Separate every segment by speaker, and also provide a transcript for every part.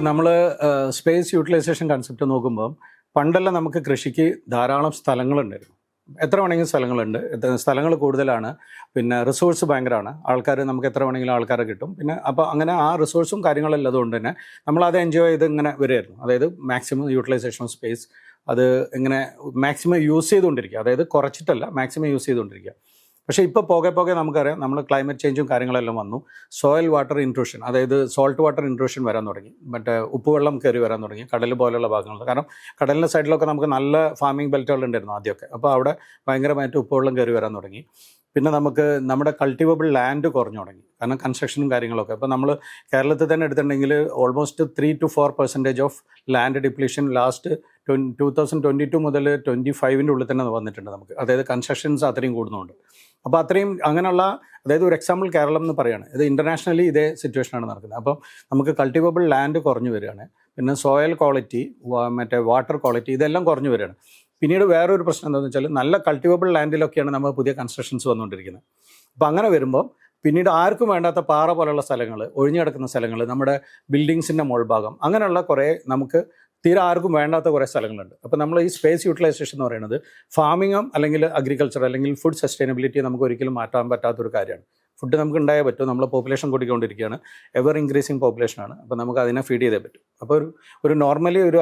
Speaker 1: നമ്മൾ space utilisation concept നോക്കുമ്പോൾ പണ്ടെല്ലാം നമുക്ക് കൃഷിക്ക് ധാരാളം സ്ഥലങ്ങളുണ്ടായിരുന്നു. എത്ര വേണമെങ്കിലും സ്ഥലങ്ങളുണ്ട്, സ്ഥലങ്ങൾ കൂടുതലാണ്, പിന്നെ റിസോഴ്സ് ഭയങ്കരമാണ്, ആൾക്കാർ നമുക്ക് എത്ര വേണമെങ്കിലും ആൾക്കാരെ കിട്ടും. പിന്നെ അപ്പോൾ അങ്ങനെ ആ റിസോഴ്സും കാര്യങ്ങളെല്ലാം അതുകൊണ്ട് തന്നെ നമ്മളത് എൻജോയ് ചെയ്ത് ഇങ്ങനെ വരുമായിരുന്നു. അതായത് മാക്സിമം യൂട്ടിലൈസേഷൻ ഓഫ് സ്പേസ്, അത് ഇങ്ങനെ മാക്സിമം യൂസ് ചെയ്തുകൊണ്ടിരിക്കുക, അതായത് കുറച്ചിട്ടല്ല മാക്സിമം യൂസ് ചെയ്തുകൊണ്ടിരിക്കുക. പക്ഷേ ഇപ്പോൾ പോകെ നമുക്കറിയാം, നമ്മൾ ക്ലൈമറ്റ് ചേഞ്ചും കാര്യങ്ങളെല്ലാം വന്നു. സോയിൽ വാട്ടർ ഇൻട്രൂഷൻ, അതായത് സോൾട്ട് വാട്ടർ ഇൻട്രൂഷൻ വരാൻ തുടങ്ങി, മറ്റേ ഉപ്പുവെള്ളം കയറി വരാൻ തുടങ്ങി കടൽ പോലെയുള്ള ഭാഗങ്ങൾ. കാരണം കടലിൻ്റെ സൈഡിലൊക്കെ നമുക്ക് നല്ല ഫാമിംഗ് ബെൽറ്റുകളുണ്ടായിരുന്നു ആദ്യമൊക്കെ. അപ്പോൾ അവിടെ ഭയങ്കരമായിട്ട് ഉപ്പുവെള്ളം കയറി വരാൻ തുടങ്ങി. പിന്നെ നമുക്ക് നമ്മുടെ കൾട്ടിവബിൾ ലാൻഡ് കുറഞ്ഞു തുടങ്ങി, കാരണം കൺസ്ട്രക്ഷനും കാര്യങ്ങളൊക്കെ. അപ്പോൾ നമ്മൾ കേരളത്തിൽ തന്നെ എടുത്തിട്ടുണ്ടെങ്കിൽ almost 3 to 4% of land depletion last 2022 മുതൽ 25 ഉള്ളിൽ തന്നെ വന്നിട്ടുണ്ട് നമുക്ക്. അതായത് കൺസ്ട്രക്ഷൻസ് അത്രയും കൂടുന്നുണ്ട്. അപ്പോൾ അത്രയും അങ്ങനെയുള്ള, അതായത് ഒരു എക്സാമ്പിൾ കേരളം എന്ന് പറയുകയാണ്, ഇത് ഇൻ്റർനാഷണലി ഇതേ സിറ്റുവേഷനാണ് നടക്കുന്നത്. അപ്പം നമുക്ക് കൾട്ടിവബിൾ ലാൻഡ് കുറഞ്ഞു വരികയാണ്. പിന്നെ സോയിൽ ക്വാളിറ്റി, മറ്റേ വാട്ടർ ക്വാളിറ്റി, ഇതെല്ലാം കുറഞ്ഞു വരികയാണ്. പിന്നീട് വേറൊരു പ്രശ്നം എന്താണെന്ന് വെച്ചാൽ, നല്ല കൾട്ടിവബിൾ ലാൻഡിലൊക്കെയാണ് നമ്മൾ പുതിയ കൺസ്ട്രക്ഷൻസ് വന്നുകൊണ്ടിരിക്കുന്നത്. അപ്പോൾ അങ്ങനെ വരുമ്പോൾ പിന്നീട് ആർക്കും വേണ്ടാത്ത പാറ പോലുള്ള സ്ഥലങ്ങൾ, ഒഴിഞ്ഞു കിടക്കുന്ന സ്ഥലങ്ങൾ, നമ്മുടെ ബിൽഡിങ്സിൻ്റെ മുകൾഭാഗം, അങ്ങനെയുള്ള കുറേ നമുക്ക് തീരെ ആർക്കും വേണ്ടാത്ത കുറേ സ്ഥലങ്ങളുണ്ട്. അപ്പോൾ നമ്മൾ ഈ സ്പേസ് യൂട്ടിലൈസേഷൻ എന്ന് പറയുന്നത് ഫാമിങ്ങും അല്ലെങ്കിൽ അഗ്രികൾച്ചർ അല്ലെങ്കിൽ ഫുഡ് സസ്റ്റൈനബിലിറ്റി നമുക്ക് ഒരിക്കലും മാറ്റാൻ പറ്റാത്തൊരു കാര്യമാണ്. ഫുഡ് നമുക്ക് ഉണ്ടായേ പറ്റും. നമ്മൾ പോപ്പുലേഷൻ കൂടിക്കൊണ്ടിരിക്കുകയാണ്, എവർ ഇൻക്രീസിങ് പോപ്പുലേഷനാണ്. അപ്പോൾ നമുക്ക് അതിനെ ഫീഡ് ചെയ്തേ പറ്റും. അപ്പോൾ ഒരു നോർമലി ഒരു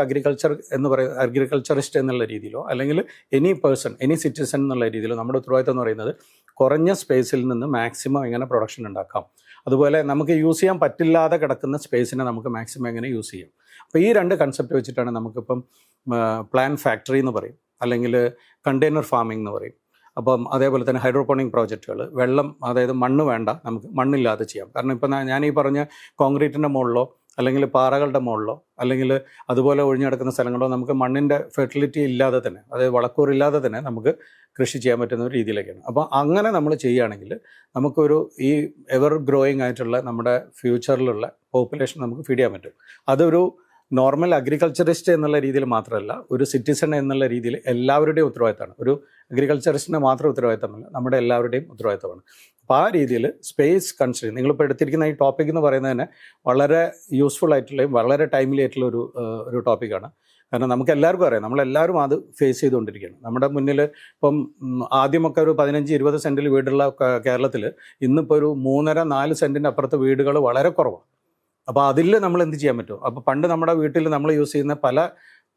Speaker 1: അഗ്രികൾച്ചറിസ്റ്റ് എന്നുള്ള രീതിയിലോ അല്ലെങ്കിൽ എനി പേഴ്സൺ, എനി സിറ്റിസൺ എന്നുള്ള രീതിയിലോ നമ്മുടെ ഉത്തരവാദിത്തം എന്ന് പറയുന്നത് കുറഞ്ഞ സ്പേസിൽ നിന്ന് മാക്സിമം എങ്ങനെ പ്രൊഡക്ഷൻ ഉണ്ടാക്കാം, അതുപോലെ നമുക്ക് യൂസ് ചെയ്യാൻ പറ്റില്ലാതെ കിടക്കുന്ന സ്പേസിനെ നമുക്ക് മാക്സിമം എങ്ങനെ യൂസ് ചെയ്യാം. അപ്പോൾ ഈ രണ്ട് കൺസെപ്റ്റ് വെച്ചിട്ടാണ് നമുക്കിപ്പം പ്ലാൻ ഫാക്ടറി എന്ന് പറയും, അല്ലെങ്കിൽ കണ്ടെയ്നർ ഫാമിംഗ് എന്ന് പറയും. അപ്പം അതേപോലെ തന്നെ ഹൈഡ്രോപോണിക് പ്രോജക്റ്റുകൾ, വെള്ളം, അതായത് മണ്ണ് വേണ്ട, നമുക്ക് മണ്ണില്ലാതെ ചെയ്യാം. കാരണം ഇപ്പം ഞാൻ ഈ പറഞ്ഞ കോൺക്രീറ്റിൻ്റെ മുകളിലോ അല്ലെങ്കിൽ പാറകളുടെ മുകളിലോ അല്ലെങ്കിൽ അതുപോലെ ഒഴിഞ്ഞു കിടക്കുന്ന സ്ഥലങ്ങളോ നമുക്ക് മണ്ണിൻ്റെ ഫെർട്ടിലിറ്റി ഇല്ലാതെ തന്നെ, അതായത് വളക്കൂറില്ലാതെ തന്നെ നമുക്ക് കൃഷി ചെയ്യാൻ പറ്റുന്ന ഒരു രീതിയിലേക്കാണ്. അപ്പോൾ അങ്ങനെ നമ്മൾ ചെയ്യുകയാണെങ്കിൽ നമുക്കൊരു ഈ എവർ ഗ്രോയിങ് ആയിട്ടുള്ള നമ്മുടെ ഫ്യൂച്ചറിലുള്ള പോപ്പുലേഷൻ നമുക്ക് ഫീഡ് ചെയ്യാൻ പറ്റും. അതൊരു നോർമൽ അഗ്രികൾച്ചറിസ്റ്റ് എന്നുള്ള രീതിയിൽ മാത്രമല്ല, ഒരു സിറ്റിസൺ എന്നുള്ള രീതിയിൽ എല്ലാവരുടെയും ഉത്തരവാദിത്തമാണ്. ഒരു അഗ്രികൾച്ചറിസ്റ്റിന് മാത്രം ഉത്തരവാദിത്തമല്ല, നമ്മുടെ എല്ലാവരുടെയും ഉത്തരവാദിത്തമാണ്. അപ്പോൾ ആ രീതിയിൽ സ്പേസ് കൺസിഡർ, നിങ്ങളിപ്പോൾ എടുത്തിരിക്കുന്ന ഈ ടോപ്പിക് എന്ന് പറയുന്നത് തന്നെ വളരെ യൂസ്ഫുൾ ആയിട്ടുള്ള, വളരെ ടൈംലി ആയിട്ടുള്ള ഒരു ടോപ്പിക്കാണ്. കാരണം നമുക്ക് എല്ലാവർക്കും അറിയാം, നമ്മളെല്ലാവരും അത് ഫേസ് ചെയ്തുകൊണ്ടിരിക്കുകയാണ്. നമ്മുടെ മുന്നിൽ ഇപ്പം ആദ്യമൊക്കെ ഒരു 15-20 സെൻറ്റിൽ വീടുള്ള കേരളത്തിൽ ഇന്നിപ്പോൾ ഒരു 3.5-4 സെൻറ്റിൻ്റെ അപ്പുറത്ത് വീടുകൾ വളരെ കുറവാണ്. അപ്പോൾ അതിൽ നമ്മൾ എന്ത് ചെയ്യാൻ പറ്റും? അപ്പോൾ പണ്ട് നമ്മുടെ വീട്ടിൽ നമ്മൾ യൂസ് ചെയ്യുന്ന പല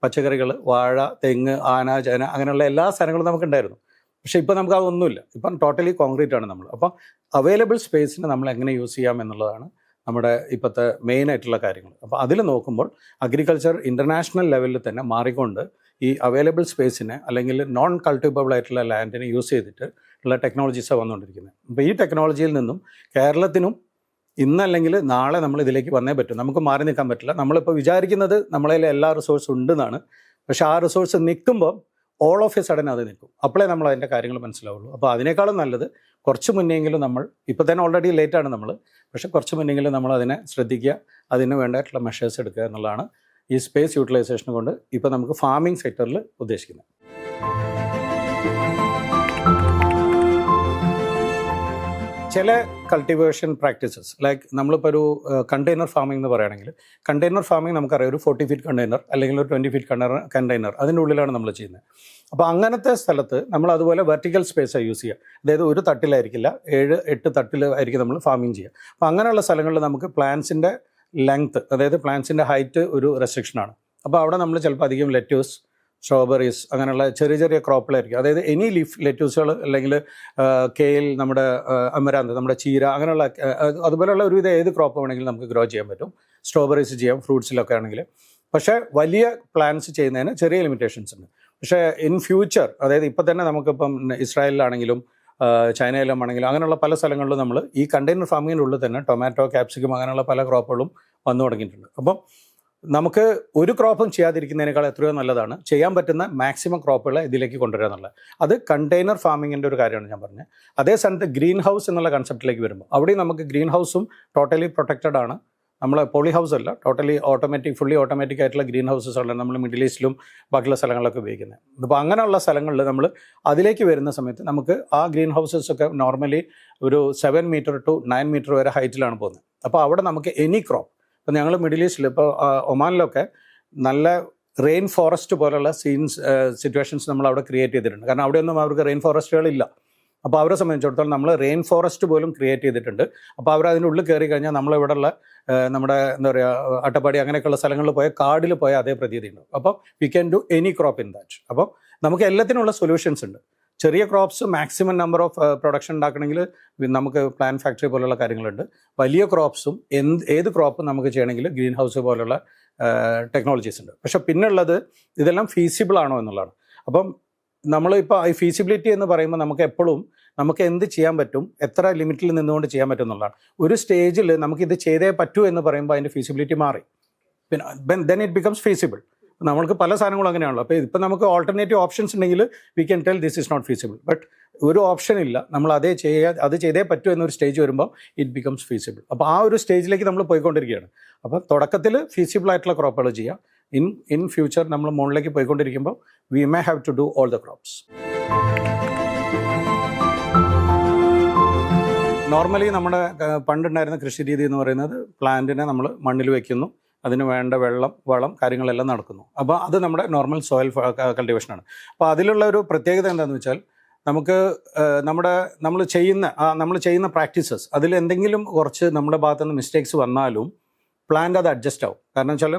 Speaker 1: പച്ചക്കറികൾ, വാഴ, തെങ്ങ്, ആന, ചേന, അങ്ങനെയുള്ള എല്ലാ സാധനങ്ങളും നമുക്കുണ്ടായിരുന്നു. പക്ഷേ ഇപ്പോൾ നമുക്ക് അതൊന്നുമില്ല. ഇപ്പം ടോട്ടലി കോൺക്രീറ്റ് ആണ് നമ്മൾ. അപ്പം അവൈലബിൾ സ്പേസിനെ നമ്മൾ എങ്ങനെ യൂസ് ചെയ്യാം എന്നുള്ളതാണ് നമ്മുടെ ഇപ്പോഴത്തെ മെയിൻ ആയിട്ടുള്ള കാര്യങ്ങൾ. അപ്പോൾ അതിൽ നോക്കുമ്പോൾ അഗ്രികൾച്ചർ ഇൻ്റർനാഷണൽ ലെവലിൽ തന്നെ മാറിക്കൊണ്ട് ഈ അവൈലബിൾ സ്പേസിനെ അല്ലെങ്കിൽ നോൺ കൾട്ടിവബിൾ ആയിട്ടുള്ള ലാൻഡിനെ യൂസ് ചെയ്തിട്ട് ഉള്ള ടെക്നോളജീസാണ് വന്നുകൊണ്ടിരിക്കുന്നത്. അപ്പോൾ ഈ ടെക്നോളജിയിൽ നിന്നും കേരളത്തിനും ഇന്നല്ലെങ്കിൽ നാളെ നമ്മൾ ഇതിലേക്ക് വന്നേ പറ്റും. നമുക്ക് മാറി നിൽക്കാൻ പറ്റില്ല. നമ്മളിപ്പോൾ വിചാരിക്കുന്നത് നമ്മളതിൽ എല്ലാ റിസോഴ്സും ഉണ്ടെന്നാണ്. പക്ഷേ ആ റിസോഴ്സ് നിൽക്കുമ്പോൾ ഓൾ ഓഫ് എ സഡൻ അത് നിൽക്കും. അപ്പോഴേ നമ്മൾ അതിൻ്റെ കാര്യങ്ങൾ മനസ്സിലാവുള്ളൂ. അപ്പോൾ അതിനേക്കാളും നല്ലത് കുറച്ച് മുന്നെങ്കിലും നമ്മൾ, ഇപ്പോൾ തന്നെ ഓൾറെഡി ലേറ്റാണ് നമ്മൾ, പക്ഷേ കുറച്ച് മുന്നെങ്കിലും നമ്മൾ അതിനെ ശ്രദ്ധിക്കുക, അതിന് വേണ്ടിയിട്ടുള്ള മെഷേഴ്സ് എടുക്കുക എന്നുള്ളതാണ് ഈ സ്പേസ് യൂട്ടിലൈസേഷൻ കൊണ്ട് ഇപ്പോൾ നമുക്ക് ഫാമിംഗ് സെക്ടറിൽ ഉദ്ദേശിക്കുന്നത്. ചില കൾട്ടിവേഷൻ പ്രാക്ടീസസ്, ലൈക്ക് നമ്മളിപ്പോൾ ഒരു കണ്ടെയ്നർ ഫാമിംഗ് എന്ന് പറയുകയാണെങ്കിൽ, കണ്ടെയ്നർ ഫാമിംഗ് നമുക്കറിയാം, ഒരു 40 ഫീറ്റ് കണ്ടെയ്നർ അല്ലെങ്കിൽ ഒരു 20 ഫീറ്റ് കണ്ടെയ്നർ, അതിൻ്റെ ഉള്ളിലാണ് നമ്മൾ ചെയ്യുന്നത്. അപ്പോൾ അങ്ങനത്തെ സ്ഥലത്ത് നമ്മൾ അതുപോലെ വെർട്ടിക്കൽ സ്പേസാണ് യൂസ് ചെയ്യുക. അതായത് ഒരു തട്ടിലായിരിക്കില്ല, 7-8 തട്ടിലായിരിക്കും നമ്മൾ ഫാമിംഗ് ചെയ്യുക. അപ്പോൾ അങ്ങനെയുള്ള സ്ഥലങ്ങളിൽ നമുക്ക് പ്ലാന്റ്സിൻ്റെ ലെങ്ത്ത്, അതായത് പ്ലാന്റ്സിൻ്റെ ഹൈറ്റ് ഒരു റെസ്ട്രിക്ഷനാണ്. അപ്പോൾ അവിടെ നമ്മൾ ചിലപ്പോൾ അധികം ലെറ്റ്യൂസ്, സ്ട്രോബെറീസ്, അങ്ങനെയുള്ള ചെറിയ ചെറിയ ക്രോപ്പിലായിരിക്കും. അതായത് എനി ലീഫ് ലെറ്റ്യൂസുകൾ അല്ലെങ്കിൽ കെയിൽ, നമ്മുടെ അമരാന്ത്, നമ്മുടെ ചീര, അങ്ങനെയുള്ള അതുപോലെയുള്ള ഒരുവിധം ഏത് ക്രോപ്പ് വേണമെങ്കിലും നമുക്ക് ഗ്രോ ചെയ്യാൻ പറ്റും. സ്ട്രോബെറീസ് ചെയ്യാം, ഫ്രൂട്ട്സിലൊക്കെ ആണെങ്കിൽ. പക്ഷേ വലിയ പ്ലാന്റ്സ് ചെയ്യുന്നതിന് ചെറിയ ലിമിറ്റേഷൻസ് ഉണ്ട്. പക്ഷേ ഇൻ ഫ്യൂച്ചർ, അതായത് ഇപ്പോൾ തന്നെ നമുക്കിപ്പം ഇസ്രായേലിലാണെങ്കിലും ചൈനയിലും ആണെങ്കിലും അങ്ങനെയുള്ള പല സ്ഥലങ്ങളിലും നമ്മൾ ഈ കണ്ടെയ്നർ ഫാമിങ്ങിനുള്ളിൽ തന്നെ ടൊമാറ്റോ, ക്യാപ്സിക്കം, അങ്ങനെയുള്ള പല ക്രോപ്പുകളും വന്നു തുടങ്ങിയിട്ടുണ്ട്. അപ്പം നമുക്ക് ഒരു ക്രോപ്പും ചെയ്യാതിരിക്കുന്നതിനേക്കാൾ എത്രയോ നല്ലതാണ് ചെയ്യാൻ പറ്റുന്ന മാക്സിമം ക്രോപ്പുകളെ ഇതിലേക്ക് കൊണ്ടുവരിക എന്നുള്ളത്. അത് കണ്ടെയ്നർ ഫാമിങ്ങിൻ്റെ ഒരു കാര്യമാണ് ഞാൻ പറഞ്ഞത്. അതേ സ്ഥാനത്ത് ഗ്രീൻ ഹൗസ് എന്നുള്ള കൺസെപ്റ്റിലേക്ക് വരുമ്പോൾ അവിടെയും നമുക്ക് ഗ്രീൻ ഹൗസും ടോട്ടലി പ്രൊട്ടക്റ്റഡ് ആണ്. നമ്മൾ പോളി ഹൗസ് അല്ല, ടോട്ടലി ഓട്ടോമാറ്റിക്, ഫുള്ളി ഓട്ടോമാറ്റിക് ആയിട്ടുള്ള ഗ്രീൻ ഹൗസസ് ഉള്ളത് നമ്മൾ മിഡിൽ ഈസ്റ്റിലും ബാക്കിയുള്ള സ്ഥലങ്ങളിലൊക്കെ ഉപയോഗിക്കുന്നത്. അപ്പോൾ അങ്ങനെയുള്ള സ്ഥലങ്ങളിൽ നമ്മൾ അതിലേക്ക് വരുന്ന സമയത്ത് നമുക്ക് ആ ഗ്രീൻ ഹൗസസ് ഒക്കെ നോർമലി ഒരു 7 മീറ്റർ to 9 മീറ്റർ വരെ ഹൈറ്റിലാണ് പോകുന്നത്. അപ്പോൾ അവിടെ നമുക്ക് എനി ക്രോപ്പ്, ഇപ്പോൾ ഞങ്ങൾ മിഡിൽ ഈസ്റ്റിൽ ഇപ്പോൾ ഒമാനിലൊക്കെ നല്ല റെയിൻ ഫോറസ്റ്റ് പോലുള്ള സിറ്റുവേഷൻസ് നമ്മൾ അവിടെ ക്രിയേറ്റ് ചെയ്തിട്ടുണ്ട്. കാരണം അവിടെയൊന്നും അവർക്ക് റെയിൻ ഫോറസ്റ്റുകളില്ല. അപ്പോൾ അവരെ സംബന്ധിച്ചിടത്തോളം നമ്മൾ റെയിൻ ഫോറസ്റ്റ് പോലും ക്രിയേറ്റ് ചെയ്തിട്ടുണ്ട്. അപ്പോൾ അവർ അതിൻ്റെ ഉള്ളിൽ കയറി കഴിഞ്ഞാൽ നമ്മളിവിടെയുള്ള നമ്മുടെ എന്താ പറയുക അട്ടപ്പാടി അങ്ങനെയൊക്കെയുള്ള സ്ഥലങ്ങളിൽ പോയാൽ കാടിൽ പോയാൽ അതേ പ്രതീതി ഉണ്ട്. അപ്പോൾ we can do any crop in that. അപ്പോൾ നമുക്ക് എല്ലാത്തിനുള്ള സൊല്യൂഷൻസ് ഉണ്ട്. ചെറിയ crops maximum number of production ഉണ്ടാക്കണമെങ്കിൽ നമുക്ക് പ്ലാൻ ഫാക്ടറി പോലുള്ള കാര്യങ്ങളുണ്ട്. വലിയ ക്രോപ്സും ഏത് ക്രോപ്പും നമുക്ക് ചെയ്യണമെങ്കിൽ ഗ്രീൻ ഹൗസ് പോലുള്ള ടെക്നോളജീസ് ഉണ്ട്. പക്ഷെ പിന്നുള്ളത് ഇതെല്ലാം ഫീസിബിൾ ആണോ എന്നുള്ളതാണ്. അപ്പം നമ്മളിപ്പോൾ ഈ ഫീസിബിലിറ്റി എന്ന് പറയുമ്പോൾ നമുക്ക് എപ്പോഴും നമുക്ക് എന്ത് ചെയ്യാൻ പറ്റും, എത്ര ലിമിറ്റിൽ നിന്നുകൊണ്ട് ചെയ്യാൻ പറ്റും എന്നുള്ളതാണ്. ഒരു സ്റ്റേജിൽ നമുക്കിത് ചെയ്തേ പറ്റൂ എന്ന് പറയുമ്പോൾ അതിൻ്റെ ഫീസിബിലിറ്റി മാറി, പിന്നെ ദെൻ ഇറ്റ് ബിക്കംസ് ഫീസിബിൾ. നമ്മൾക്ക് പല സാധനങ്ങളും അങ്ങനെയാണല്ലോ. അപ്പോൾ ഇപ്പം നമുക്ക് ഓൾട്ടർനേറ്റീവ് ഓപ്ഷൻസ് ഉണ്ടെങ്കിൽ we can tell this is not feasible. But ഒരു ഓപ്ഷൻ ഇല്ല, നമ്മൾ അത് ചെയ്തേ പറ്റൂ എന്നൊരു സ്റ്റേജ് വരുമ്പോൾ ഇറ്റ് ബിക്കംസ് ഫീസിബിൾ. അപ്പോൾ ആ ഒരു സ്റ്റേജിലേക്ക് നമ്മൾ പോയിക്കൊണ്ടിരിക്കുകയാണ്. അപ്പോൾ തുടക്കത്തിൽ ഫീസിബിൾ ആയിട്ടുള്ള ക്രോപ്പുകൾ ചെയ്യാം. ഇൻ ഫ്യൂച്ചർ നമ്മൾ മുകളിലേക്ക് പോയിക്കൊണ്ടിരിക്കുമ്പോൾ we may have to do all the crops. Normally നമ്മുടെ പണ്ടുണ്ടായിരുന്ന കൃഷി രീതി എന്ന് പറയുന്നത് പ്ലാന്റിനെ നമ്മൾ മണ്ണിൽ വയ്ക്കുന്നു, അതിന് വേണ്ട വെള്ളം, വളം, കാര്യങ്ങളെല്ലാം നടക്കുന്നു. അപ്പോൾ അത് നമ്മുടെ നോർമൽ സോയിൽ കൾട്ടിവേഷനാണ്. അപ്പോൾ അതിലുള്ള ഒരു പ്രത്യേകത എന്താണെന്ന് വെച്ചാൽ നമുക്ക് നമ്മൾ ചെയ്യുന്ന പ്രാക്ടീസസ് അതിൽ എന്തെങ്കിലും കുറച്ച് നമ്മുടെ ഭാഗത്തുനിന്ന് മിസ്റ്റേക്സ് വന്നാലും പ്ലാന്റ് അത് അഡ്ജസ്റ്റ് ആവും. കാരണം വെച്ചാൽ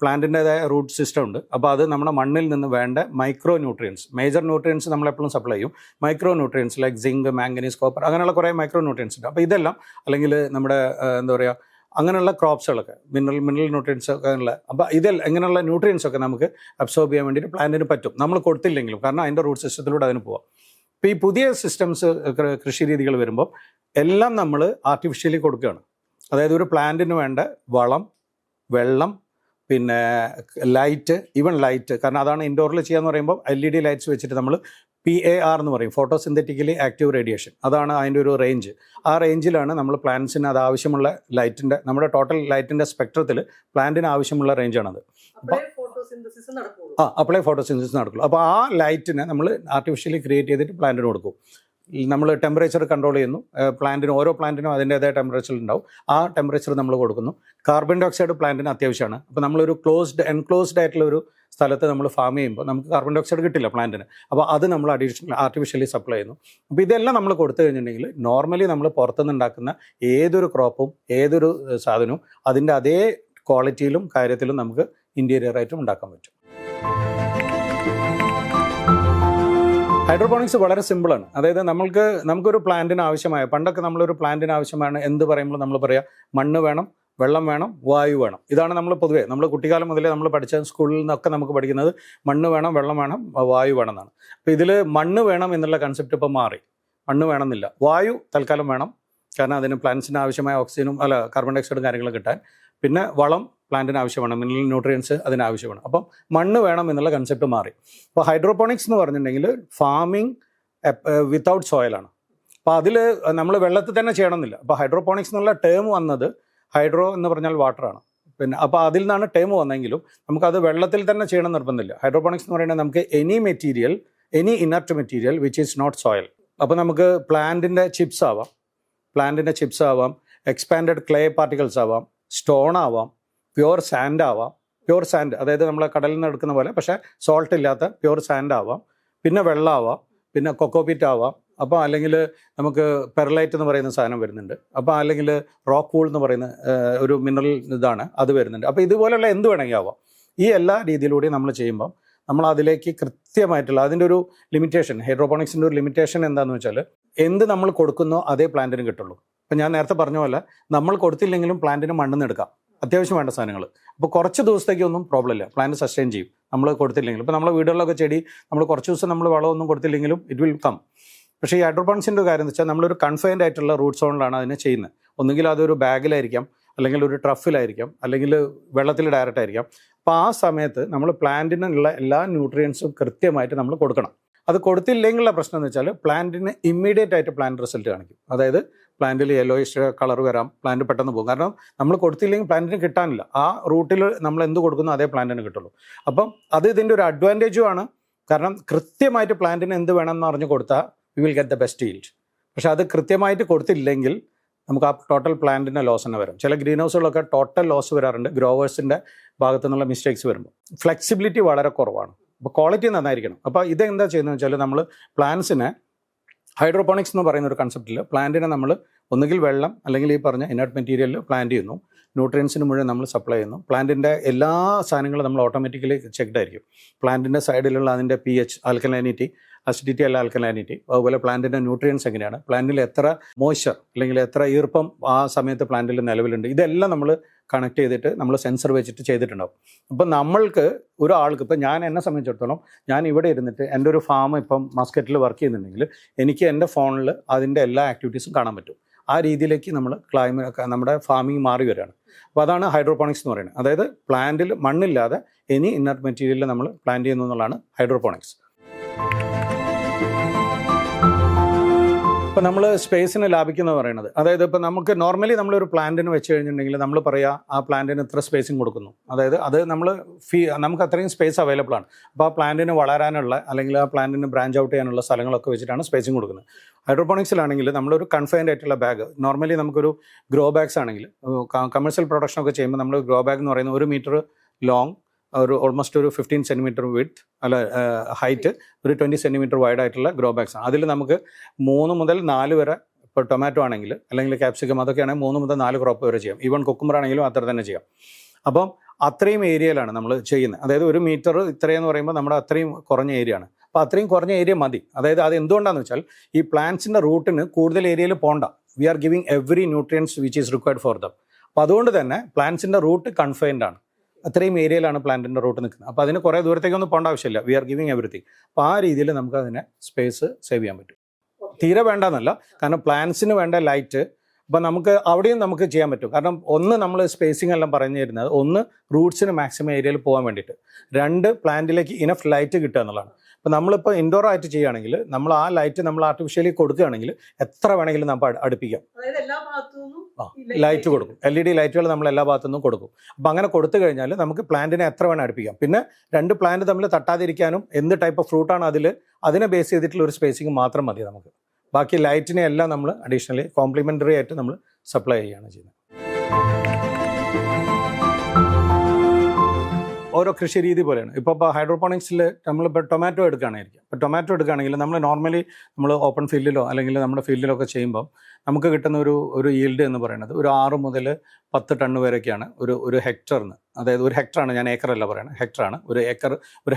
Speaker 1: പ്ലാന്റിൻ്റെതായ റൂട്ട് സിസ്റ്റം ഉണ്ട്. അപ്പോൾ അത് നമ്മുടെ മണ്ണിൽ നിന്ന് വേണ്ട മൈക്രോ ന്യൂട്രിയൻസ്, മേജർ ന്യൂട്രിയൻസ് നമ്മളെപ്പോഴും സപ്ലൈ ചെയ്യും. Micro nutrients like zinc, manganese, copper, അങ്ങനെയുള്ള കുറേ മൈക്രോ ന്യൂട്രിയൻസ് ഉണ്ട്. അപ്പോൾ ഇതെല്ലാം അല്ലെങ്കിൽ നമ്മുടെ എന്താ പറയുക അങ്ങനെയുള്ള ക്രോപ്സുകളൊക്കെ മിനറൽ ന്യൂട്രിയൻസ് ഒക്കെ ഉള്ള, അപ്പോൾ ഇങ്ങനെയുള്ള ന്യൂട്രിയൻസ് ഒക്കെ നമുക്ക് അബ്സോർബ് ചെയ്യാൻ വേണ്ടിയിട്ട് പ്ലാന്റിന് പറ്റും, നമ്മൾ കൊടുത്തില്ലെങ്കിലും. കാരണം അതിൻ്റെ റൂട്ട് സിസ്റ്റത്തിലൂടെ അതിന് പോവാം. ഇപ്പോൾ ഈ പുതിയ സിസ്റ്റംസ് കൃഷി രീതികൾ വരുമ്പോൾ എല്ലാം നമ്മൾ ആർട്ടിഫിഷ്യലി കൊടുക്കുകയാണ്. അതായത് ഒരു പ്ലാന്റിന് വേണ്ട വളം, വെള്ളം, പിന്നെ ലൈറ്റ്, ഈവൻ ലൈറ്റ്. കാരണം അതാണ് ഇൻഡോറിൽ ചെയ്യാന്ന് പറയുമ്പോൾ LED ലൈറ്റ്സ് വെച്ചിട്ട് നമ്മൾ PAR എന്ന് പറയും, ഫോട്ടോസിന്തറ്റിക്കലി ആക്റ്റീവ് റേഡിയേഷൻ. അതാണ് അതിൻ്റെ ഒരു റേഞ്ച്. ആ റേഞ്ചിലാണ് നമ്മൾ പ്ലാന്റ്സിന് അത് ആവശ്യമുള്ള ലൈറ്റിൻ്റെ, നമ്മുടെ ടോട്ടൽ ലൈറ്റിൻ്റെ സ്പെക്ട്രത്തിൽ പ്ലാന്റിന് ആവശ്യമുള്ള റേഞ്ചാണത്. അപ്ലൈ ഫോട്ടോസിന്തസിസ് നടക്കുള്ളൂ. അപ്പോൾ ആ ലൈറ്റിനെ നമ്മൾ ആർട്ടിഫിഷ്യലി ക്രിയേറ്റ് ചെയ്തിട്ട് പ്ലാന്റിന് കൊടുക്കും. നമ്മൾ ടെമ്പറേച്ചർ കൺട്രോൾ ചെയ്യുന്നു. ഓരോ പ്ലാന്റിനും അതിൻ്റേതായ ടെമ്പറേച്ചർ ഉണ്ടാവും. ആ ടെമ്പറേച്ചർ നമ്മൾ കൊടുക്കുന്നു. കാർബൺ ഡൈ ഓക്സൈഡ് പ്ലാന്റിന് അത്യാവശ്യമാണ്. അപ്പോൾ നമ്മളൊരു എൻക്ലോസ്ഡ് ആയിട്ടുള്ള ഒരു സ്ഥലത്ത് നമ്മൾ ഫാം ചെയ്യുമ്പോൾ നമുക്ക് കാർബൺ ഡൈ ഓക്സൈഡ് കിട്ടില്ല പ്ലാന്റിന്. അപ്പോൾ അത് നമ്മൾ ആർട്ടിഫിഷ്യലി സപ്ലൈ ചെയ്യുന്നു. അപ്പോൾ ഇതെല്ലാം നമ്മൾ കൊടുത്തു കഴിഞ്ഞിട്ടുണ്ടെങ്കിൽ നോർമലി നമ്മൾ പുറത്തുനിന്ന് ഉണ്ടാക്കുന്ന ഏതൊരു ക്രോപ്പും ഏതൊരു സാധനവും അതിൻ്റെ അതേ ക്വാളിറ്റിയിലും കാര്യത്തിലും നമുക്ക് ഇൻറ്റീരിയറായിട്ടും ഉണ്ടാക്കാൻ പറ്റും. ഹൈഡ്രോപോണിക്സ് വളരെ സിമ്പിളാണ്. അതായത് നമുക്കൊരു പ്ലാന്റിന് ആവശ്യമായ, പണ്ടൊക്കെ നമ്മളൊരു പ്ലാന്റിന് ആവശ്യമാണ് എന്ത് പറയുമ്പോൾ നമ്മൾ പറയാം മണ്ണ് വേണം, വെള്ളം വേണം, വായു വേണം. ഇതാണ് നമ്മൾ പൊതുവേ നമ്മൾ കുട്ടിക്കാലം മുതലേ നമ്മൾ പഠിച്ച സ്കൂളിൽ നിന്നൊക്കെ നമുക്ക് പഠിക്കുന്നത് മണ്ണ് വേണം, വെള്ളം വേണം, വായു വേണം എന്നാണ്. അപ്പോൾ ഇതിൽ മണ്ണ് വേണം എന്നുള്ള കൺസെപ്റ്റ് ഇപ്പോൾ മാറി. മണ്ണ് വേണമെന്നില്ല, വായു തൽക്കാലം വേണം. കാരണം അതിന് പ്ലാന്റ്സിന് ആവശ്യമായ ഓക്സിജനും കാർബൺ ഡൈ ഓക്സൈഡും കാര്യങ്ങളും കിട്ടാൻ. പിന്നെ വളം പ്ലാന്റിന് ആവശ്യമാണ്, മിനറൽ ന്യൂട്രിയൻസ് അതിനാവശ്യമാണ്. അപ്പം മണ്ണ് വേണം എന്നുള്ള കൺസെപ്റ്റ് മാറി. അപ്പോൾ ഹൈഡ്രോപോണിക്സ് എന്ന് പറഞ്ഞിട്ടുണ്ടെങ്കിൽ ഫാമിംഗ് വിത്തൗട്ട് സോയിലാണ്. അപ്പോൾ അതിൽ നമ്മൾ വെള്ളത്തിൽ തന്നെ ചെയ്യണമെന്നില്ല. അപ്പോൾ ഹൈഡ്രോപോണിക്സ് എന്നുള്ള ടേം വന്നത്, ഹൈഡ്രോ എന്ന് പറഞ്ഞാൽ വാട്ടറാണ്. പിന്നെ അപ്പോൾ അതിൽ നിന്നാണ് ടേം വന്നെങ്കിലും നമുക്കത് വെള്ളത്തിൽ തന്നെ ചെയ്യണം നിർബന്ധമില്ല. ഹൈഡ്രോപോണിക്സ് എന്ന് പറയുന്നത് നമുക്ക് any inert material which is not soil. അപ്പോൾ നമുക്ക് പ്ലാന്റിൻ്റെ ചിപ്സ് ആവാം, എക്സ്പാൻഡഡ് ക്ലേ പാർട്ടിക്കിൾസ് ആവാം, സ്റ്റോൺ ആവാം, പ്യുവർ സാൻഡ് ആവാം. പ്യുവർ സാൻഡ് അതായത് നമ്മൾ കടലിൽ നിന്ന് എടുക്കുന്ന പോലെ പക്ഷേ സോൾട്ട് ഇല്ലാത്ത പ്യുവർ സാൻഡ് ആവാം. പിന്നെ വെള്ളമാവാം, പിന്നെ കൊക്കോപീറ്റ് ആവാം. അപ്പോൾ അല്ലെങ്കിൽ നമുക്ക് പെർലൈറ്റ് എന്ന് പറയുന്ന സാധനം വരുന്നുണ്ട്. അപ്പോൾ അല്ലെങ്കിൽ റോക്ക് വൂൾ എന്ന് പറയുന്ന ഒരു മിനറൽ ഇതാണ്, അത് വരുന്നുണ്ട്. അപ്പോൾ ഇതുപോലെയുള്ള എന്ത് വേണമെങ്കിൽ ആവാം. ഈ എല്ലാ രീതിയിലൂടെയും നമ്മൾ ചെയ്യുമ്പം നമ്മൾ അതിലേക്ക് കൃത്യമായിട്ടുള്ള അതിൻ്റെ ഒരു ലിമിറ്റേഷൻ, ഹൈഡ്രോപോണിക്സിൻ്റെ ഒരു ലിമിറ്റേഷൻ എന്താണെന്ന് വെച്ചാൽ എന്ത് നമ്മൾ കൊടുക്കുന്നോ അതേ പ്ലാന്റിന് കിട്ടുള്ളൂ. ഇപ്പം ഞാൻ നേരത്തെ പറഞ്ഞ പോലെ നമ്മൾ കൊടുത്തില്ലെങ്കിലും പ്ലാന്റിന് മണ്ണിൽ എടുക്കാം, അത്യാവശ്യം വേണ്ട സാധനങ്ങൾ. അപ്പോൾ കുറച്ച് ദിവസത്തേക്കൊന്നും പ്രോബ്ലം ഇല്ല, പ്ലാന്റ് സസ്റ്റെയിൻ ചെയ്യും നമ്മൾ കൊടുത്തില്ലെങ്കിലും. ഇപ്പോൾ നമ്മുടെ വീടുകളിലൊക്കെ ചെടി നമ്മൾ കുറച്ച് ദിവസം നമ്മൾ വളമൊന്നും കൊടുത്തില്ലെങ്കിലും ഇറ്റ് വിൽ കം. പക്ഷേ ഈ ഹൈഡ്രോപോണിക്സിൻ്റെ കാര്യം എന്ന് വെച്ചാൽ നമ്മളൊരു കൺഫൈൻഡ് ആയിട്ടുള്ള റൂട്ട് സോണിലാണ് അതിനെ ചെയ്യുന്നത്. ഒന്നുകിൽ അതൊരു ബാഗിലായിരിക്കാം, അല്ലെങ്കിൽ ഒരു ട്രഫിലായിരിക്കാം, അല്ലെങ്കിൽ വെള്ളത്തിൽ ഡയറക്റ്റ് ആയിരിക്കാം. അപ്പോൾ ആ സമയത്ത് നമ്മൾ പ്ലാന്റിനുള്ള എല്ലാ ന്യൂട്രിയൻസും കൃത്യമായിട്ട് നമ്മൾ കൊടുക്കണം. അത് കൊടുത്തില്ലെങ്കിലുള്ള പ്രശ്നം എന്ന് വെച്ചാൽ പ്ലാന്റിന് ഇമ്മീഡിയറ്റ് ആയിട്ട് പ്ലാന്റ് റിസൾട്ട് കാണിക്കും. അതായത് പ്ലാന്റിൽ യെല്ലോയിഷ് കളർ വരാം, പ്ലാന്റ് പെട്ടെന്ന് പോകും. കാരണം നമ്മൾ കൊടുത്തില്ലെങ്കിൽ പ്ലാന്റിന് കിട്ടാനില്ല. ആ റൂട്ടിൽ നമ്മൾ എന്ത് കൊടുക്കുന്നു അതേ പ്ലാന്റിന് കിട്ടുള്ളൂ. അപ്പം അത് ഇതിൻ്റെ ഒരു അഡ്വാൻറ്റേജും ആണ്. കാരണം കൃത്യമായിട്ട് പ്ലാന്റിന് എന്ത് വേണമെന്ന് അറിഞ്ഞ് കൊടുത്താൽ we will get the best yield. പക്ഷെ അത് കൃത്യമായിട്ട് കൊടുത്തില്ലെങ്കിൽ നമുക്ക് ആ ടോട്ടൽ പ്ലാന്റിൻ്റെ ലോസ് തന്നെ വരും. ചില ഗ്രീൻ ഹൗസുകളൊക്കെ ടോട്ടൽ ലോസ് വരാറുണ്ട് ഗ്രോവേഴ്സിൻ്റെ ഭാഗത്തു നിന്നുള്ള മിസ്റ്റേക്സ് വരുമ്പോൾ. ഫ്ലെക്സിബിലിറ്റി വളരെ കുറവാണ്. അപ്പോൾ ക്വാളിറ്റി നന്നായിരിക്കണം. അപ്പോൾ ഇതെന്താ ചെയ്യുന്നത് വെച്ചാൽ നമ്മൾ പ്ലാന്റ്സിനെ ഹൈഡ്രോപോണിക്സ് എന്ന് പറയുന്ന ഒരു കൺസെപ്റ്റിൽ പ്ലാന്റിനെ നമ്മൾ ഒന്നുകിൽ വെള്ളം അല്ലെങ്കിൽ ഈ പറഞ്ഞ ഇനർട്ട് മെറ്റീരിയലിൽ പ്ലാന്റ് ചെയ്യുന്നു, ന്യൂട്രിയൻസിന് മുഴുവൻ നമ്മൾ സപ്ലൈ ചെയ്യുന്നു. പ്ലാന്റിൻ്റെ എല്ലാ സാധനങ്ങളും നമ്മൾ ഓട്ടോമാറ്റിക്കലി ചെക്ക്ഡ് ആയിരിക്കും. പ്ലാന്റിൻ്റെ സൈഡിലുള്ള അതിൻ്റെ pH, ആൽക്കലൈനിറ്റി, അസിഡിറ്റി അല്ല ആൽക്കലൈനിറ്റി, അതുപോലെ പ്ലാന്റിൻ്റെ ന്യൂട്രിയൻസ് എങ്ങനെയാണ്, പ്ലാന്റിൽ എത്ര മോയ്സ്ചർ അല്ലെങ്കിൽ എത്ര ഈർപ്പം ആ സമയത്ത് പ്ലാന്റിൽ നിലവിലുണ്ട്, ഇതെല്ലാം നമ്മൾ കണക്ട് ചെയ്തിട്ട് നമ്മൾ സെൻസർ വെച്ചിട്ട് ചെയ്തിട്ടുണ്ടാവും. അപ്പം നമ്മൾക്ക് ഒരാൾക്ക്, ഇപ്പം ഞാൻ എന്നെ സംബന്ധിച്ചിടത്തോളം ഞാൻ ഇവിടെ ഇരുന്നിട്ട് എൻ്റെ ഒരു ഫാം ഇപ്പം മസ്കറ്റിൽ വർക്ക് ചെയ്യുന്നുണ്ടെങ്കിൽ എനിക്ക് എൻ്റെ ഫോണിൽ അതിൻ്റെ എല്ലാ ആക്ടിവിറ്റീസും കാണാൻ പറ്റും. ആ രീതിയിലേക്ക് നമ്മൾ നമ്മുടെ ഫാമിംഗ് മാറി വരികയാണ്. അപ്പോൾ അതാണ് ഹൈഡ്രോപോണിക്സ് എന്ന് പറയുന്നത്. അതായത് പ്ലാന്റിൽ മണ്ണില്ലാതെ എനി ഇന്നർട്ട് മെറ്റീരിയലിൽ നമ്മൾ പ്ലാന്റ് ചെയ്യുന്നു എന്നുള്ളതാണ് ഹൈഡ്രോപോണിക്സ്. ഇപ്പോൾ നമ്മൾ സ്പേസിന് ലാഭിക്കുന്ന പറയുന്നത്, അതായത് ഇപ്പോൾ നമുക്ക് നോർമലി നമ്മളൊരു പ്ലാന്റിന് വെച്ച് കഴിഞ്ഞിട്ടുണ്ടെങ്കിൽ നമ്മൾ പറയുക ആ പ്ലാന്റിന് ഇത്ര സ്പേസിങ് കൊടുക്കുന്നു. അതായത് അത് നമുക്ക് അത്രയും സ്പേസ് അവൈലബിൾ ആണ്. അപ്പോൾ ആ പ്ലാന്റിന് വളരാനുള്ള അല്ലെങ്കിൽ ആ പ്ലാന്റിന് ബ്രാഞ്ച് ഔട്ട് ചെയ്യാനുള്ള സ്ഥലങ്ങളൊക്കെ വെച്ചിട്ടാണ് സ്പേസിങ് കൊടുക്കുന്നത്. ഹൈഡ്രോപോണിക്സിലാണെങ്കിൽ നമ്മളൊരു കൺഫൈൻഡ് ആയിട്ടുള്ള ബാഗ്, നോർമലി നമുക്കൊരു ഗ്രോ ബാഗ്സ് ആണെങ്കിൽ കമേഴ്ഷ്യൽ പ്രൊഡക്ഷനൊക്കെ ചെയ്യുമ്പോൾ നമ്മൾ ഗ്രോ ബാഗ് എന്ന് പറയുന്നത് 1 മീറ്റർ ലോങ്, ഓൾമോസ്റ്റ് ഒരു 15 സെൻറ്റിമീറ്റർ വിഡ്ത്ത് അല്ല ഹൈറ്റ്, ഒരു 20 സെൻറ്റിമീറ്റർ വൈഡ് ആയിട്ടുള്ള ഗ്രോ ബാഗ്സ് ആണ്. അതിൽ നമുക്ക് 3 മുതൽ 4 വരെ, ഇപ്പോൾ ടൊമാറ്റോ ആണെങ്കിൽ അല്ലെങ്കിൽ ക്യാപ്സിക്കം അതൊക്കെ ആണെങ്കിൽ 3 മുതൽ 4 ക്രോപ്പ് വരെ ചെയ്യാം. ഈവൻ കുക്കുംബർ ആണെങ്കിലും അത്ര തന്നെ ചെയ്യാം. അപ്പം അത്രയും ഏരിയയിലാണ് നമ്മൾ ചെയ്യുന്നത്. അതായത് 1 മീറ്റർ ഇത്രയെന്ന് പറയുമ്പോൾ നമ്മുടെ അത്രയും കുറഞ്ഞ ഏരിയ ആണ്. അപ്പോൾ അത്രയും കുറഞ്ഞ ഏരിയ മതി. അതായത് അത് എന്തുകൊണ്ടാണെന്ന് വെച്ചാൽ ഈ പ്ലാന്റ്സിൻ്റെ റൂട്ടിന് കൂടുതൽ ഏരിയയിൽ പോകണ്ട. We are giving every nutrients which is required for them. അപ്പോൾ അതുകൊണ്ട് തന്നെ പ്ലാന്റ്സിൻ്റെ റൂട്ട് കൺഫൈൻഡ് ആണ്. അത്രയും ഏരിയയിലാണ് പ്ലാന്റിൻ്റെ റൂട്ട് നിൽക്കുന്നത്. അപ്പോൾ അതിന് കുറേ ദൂരത്തേക്കൊന്നും പോകേണ്ട ആവശ്യമില്ല. We are giving everything. അപ്പോൾ ആ രീതിയിൽ നമുക്ക് അതിനെ സ്പേസ് സേവ് ചെയ്യാൻ പറ്റും. തീരെ വേണ്ടെന്നല്ല, കാരണം പ്ലാന്റ്സിന് വേണ്ട ലൈറ്റ് അപ്പോൾ നമുക്ക് അവിടെയും നമുക്ക് ചെയ്യാൻ പറ്റും. കാരണം ഒന്ന് നമ്മൾ സ്പേസിംഗ് എല്ലാം പറഞ്ഞു തരുന്നത്, ഒന്ന് റൂട്ട്സിന് മാക്സിമം ഏരിയയിൽ പോകാൻ വേണ്ടിയിട്ട്, 2 പ്ലാന്റിലേക്ക് ഇനഫ് ലൈറ്റ് കിട്ടുക എന്നുള്ളതാണ്. അപ്പോൾ നമ്മളിപ്പോൾ ഇൻഡോർ ആയിട്ട് ചെയ്യുകയാണെങ്കിൽ നമ്മൾ ആ ലൈറ്റ് നമ്മൾ ആർട്ടിഫിഷ്യലി കൊടുക്കുകയാണെങ്കിൽ എത്ര വേണമെങ്കിലും നമുക്ക് അടുപ്പിക്കാം. ലൈറ്റ് കൊടുക്കും, LED ലൈറ്റുകൾ നമ്മൾ എല്ലാ ഭാഗത്തുനിന്നും കൊടുക്കും. അപ്പോൾ അങ്ങനെ കൊടുത്തു കഴിഞ്ഞാൽ നമുക്ക് പ്ലാന്റിനെ എത്ര വേണം അടുപ്പിക്കാം. പിന്നെ 2 പ്ലാന്റ് തമ്മിൽ തട്ടാതിരിക്കാനും എന്ത് ടൈപ്പ് ഓഫ് ഫ്രൂട്ടാണ് അതിനെ ബേസ് ചെയ്തിട്ടുള്ള ഒരു സ്പേസിങ് മാത്രം മതി നമുക്ക്. ബാക്കി ലൈറ്റിനെ എല്ലാം നമ്മൾ അഡീഷണലി കോംപ്ലിമെൻ്ററി ആയിട്ട് നമ്മൾ സപ്ലൈ ചെയ്യുകയാണ് ചെയ്യുന്നത്. ഓരോ കൃഷി രീതി പോലെയാണ്. ഇപ്പോൾ ഹൈഡ്രോപോണിക്സിൽ നമ്മളിപ്പോൾ ടൊമാറ്റോ എടുക്കുകയാണെങ്കിൽ, ടൊമാറ്റോ എടുക്കുകയാണെങ്കിൽ നമ്മൾ നോർമലി നമ്മൾ ഓപ്പൺ ഫീൽഡിലോ അല്ലെങ്കിൽ നമ്മുടെ ഫീൽഡിലൊക്കെ ചെയ്യുമ്പോൾ നമുക്ക് കിട്ടുന്ന ഒരു ഈൽഡ് എന്ന് പറയുന്നത് ഒരു 6 മുതൽ 10 ടൺ വരെയൊക്കെയാണ് ഒരു ഹെക്ടറിന്. അതായത് ഒരു ഹെക്ടറാണ്, ഞാൻ ഏക്കറല്ല പറയുന്നത്, ഹെക്ടറാണ്. ഒരു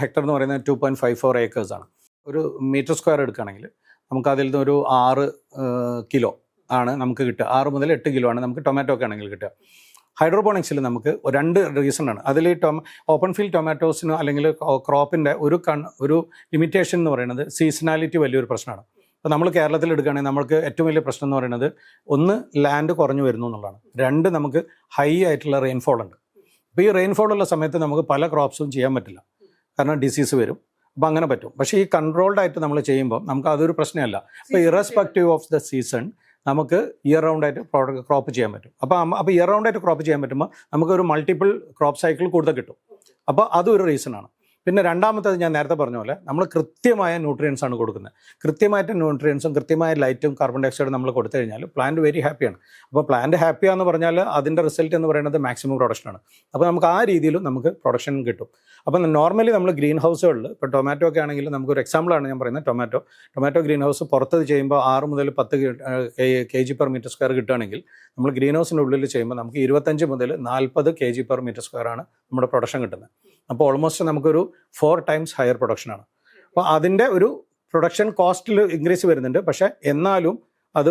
Speaker 1: ഹെക്ടർ എന്ന് പറയുന്നത് 2.54 ഏക്കേഴ്സാണ്. ഒരു മീറ്റർ സ്ക്വയർ എടുക്കുകയാണെങ്കിൽ നമുക്ക് അതിൽ നിന്ന് ഒരു 6 കിലോ ആണ് നമുക്ക് കിട്ടുക. 6 മുതൽ 8 കിലോ ആണ് നമുക്ക് ടൊമാറ്റോ ഒക്കെ ആണെങ്കിൽ കിട്ടുക. ഹൈഡ്രോപോണിക്സിൽ നമുക്ക് 2 റീസണാണ്. അതിൽ ഓപ്പൺ ഫീൽഡ് ടൊമാറ്റോസിന് അല്ലെങ്കിൽ ക്രോപ്പിൻ്റെ ഒരു ലിമിറ്റേഷൻ എന്ന് പറയുന്നത് സീസണാലിറ്റി വലിയൊരു പ്രശ്നമാണ്. അപ്പോൾ നമ്മൾ കേരളത്തിൽ എടുക്കുകയാണെങ്കിൽ നമുക്ക് ഏറ്റവും വലിയ പ്രശ്നം എന്ന് പറയുന്നത്, ഒന്ന് ലാൻഡ് കുറഞ്ഞു വരുന്നു എന്നുള്ളതാണ്. 2 നമുക്ക് ഹൈ ആയിട്ടുള്ള റെയിൻഫോൾ ഉണ്ട്. അപ്പോൾ ഈ റെയിൻഫോൾ ഉള്ള സമയത്ത് നമുക്ക് പല ക്രോപ്സും ചെയ്യാൻ പറ്റില്ല, കാരണം ഡിസീസ് വരും. അപ്പോൾ അങ്ങനെ പറ്റും. പക്ഷേ ഈ കൺട്രോൾഡ് ആയിട്ട് നമ്മൾ ചെയ്യുമ്പോൾ നമുക്ക് അതൊരു പ്രശ്നമല്ല. അപ്പോൾ ഇറസ്പെക്റ്റീവ് ഓഫ് ദ സീസൺ നമുക്ക് ഇയർ റൗണ്ട് ആയിട്ട് ക്രോപ്പ് ചെയ്യാൻ പറ്റും. അപ്പോൾ ഇയർ റൗണ്ട് ആയിട്ട് ക്രോപ്പ് ചെയ്യാൻ പറ്റുമ്പോൾ നമുക്കൊരു മൾട്ടിപ്പിൾ ക്രോപ്പ് സൈക്കിൾ കൂടുതൽ കിട്ടും. അപ്പോൾ അതും ഒരു റീസണാണ്. പിന്നെ രണ്ടാമത്തേത് ഞാൻ നേരത്തെ പറഞ്ഞ പോലെ നമ്മൾ കൃത്യമായ ന്യൂട്രിയൻസ് ആണ് കൊടുക്കുന്നത്. കൃത്യമായിട്ട് ന്യൂട്രിയൻസും കൃത്യമായ ലൈറ്റും കാർബൺ ഡൈ ഓക്സൈഡും നമ്മൾ കൊടുത്തു കഴിഞ്ഞാൽ പ്ലാന്റ് വെരി ഹാപ്പിയാണ്. അപ്പോൾ പ്ലാന്റ് ഹാപ്പിയാന്ന് പറഞ്ഞാൽ അതിൻ്റെ റിസൾട്ട് എന്ന് പറയുന്നത് മാക്സിമം പ്രൊഡക്ഷനാണ്. അപ്പോൾ നമുക്ക് ആ രീതിയിലും നമുക്ക് പ്രൊഡക്ഷൻ കിട്ടും. അപ്പം നോർമലി നമ്മൾ ഗ്രീൻ ഹൗസുകളിൽ ഇപ്പോൾ ടൊമാറ്റോ ഒക്കെ ആണെങ്കിൽ നമുക്കൊരു എക്സാമ്പിളാണ് ഞാൻ പറയുന്നത്. ടൊമാറ്റോ ഗ്രീൻ ഹൗസ് പുറത്ത് ചെയ്യുമ്പോൾ 6 മുതൽ 10 kg/m² കിട്ടുകയാണെങ്കിൽ നമ്മൾ ഗ്രീൻ ഹൗസിൻ്റെ ഉള്ളിൽ ചെയ്യുമ്പോൾ നമുക്ക് 25 മുതൽ 40 kg/m² ആണ് നമ്മുടെ പ്രൊഡക്ഷൻ കിട്ടുന്നത്. അപ്പോൾ ഓൾമോസ്റ്റ് നമുക്കൊരു 4 times ഹയർ പ്രൊഡക്ഷനാണ്. അപ്പോൾ അതിൻ്റെ ഒരു പ്രൊഡക്ഷൻ കോസ്റ്റിൽ ഇൻക്രീസ് വരുന്നുണ്ട്. പക്ഷേ എന്നാലും അത്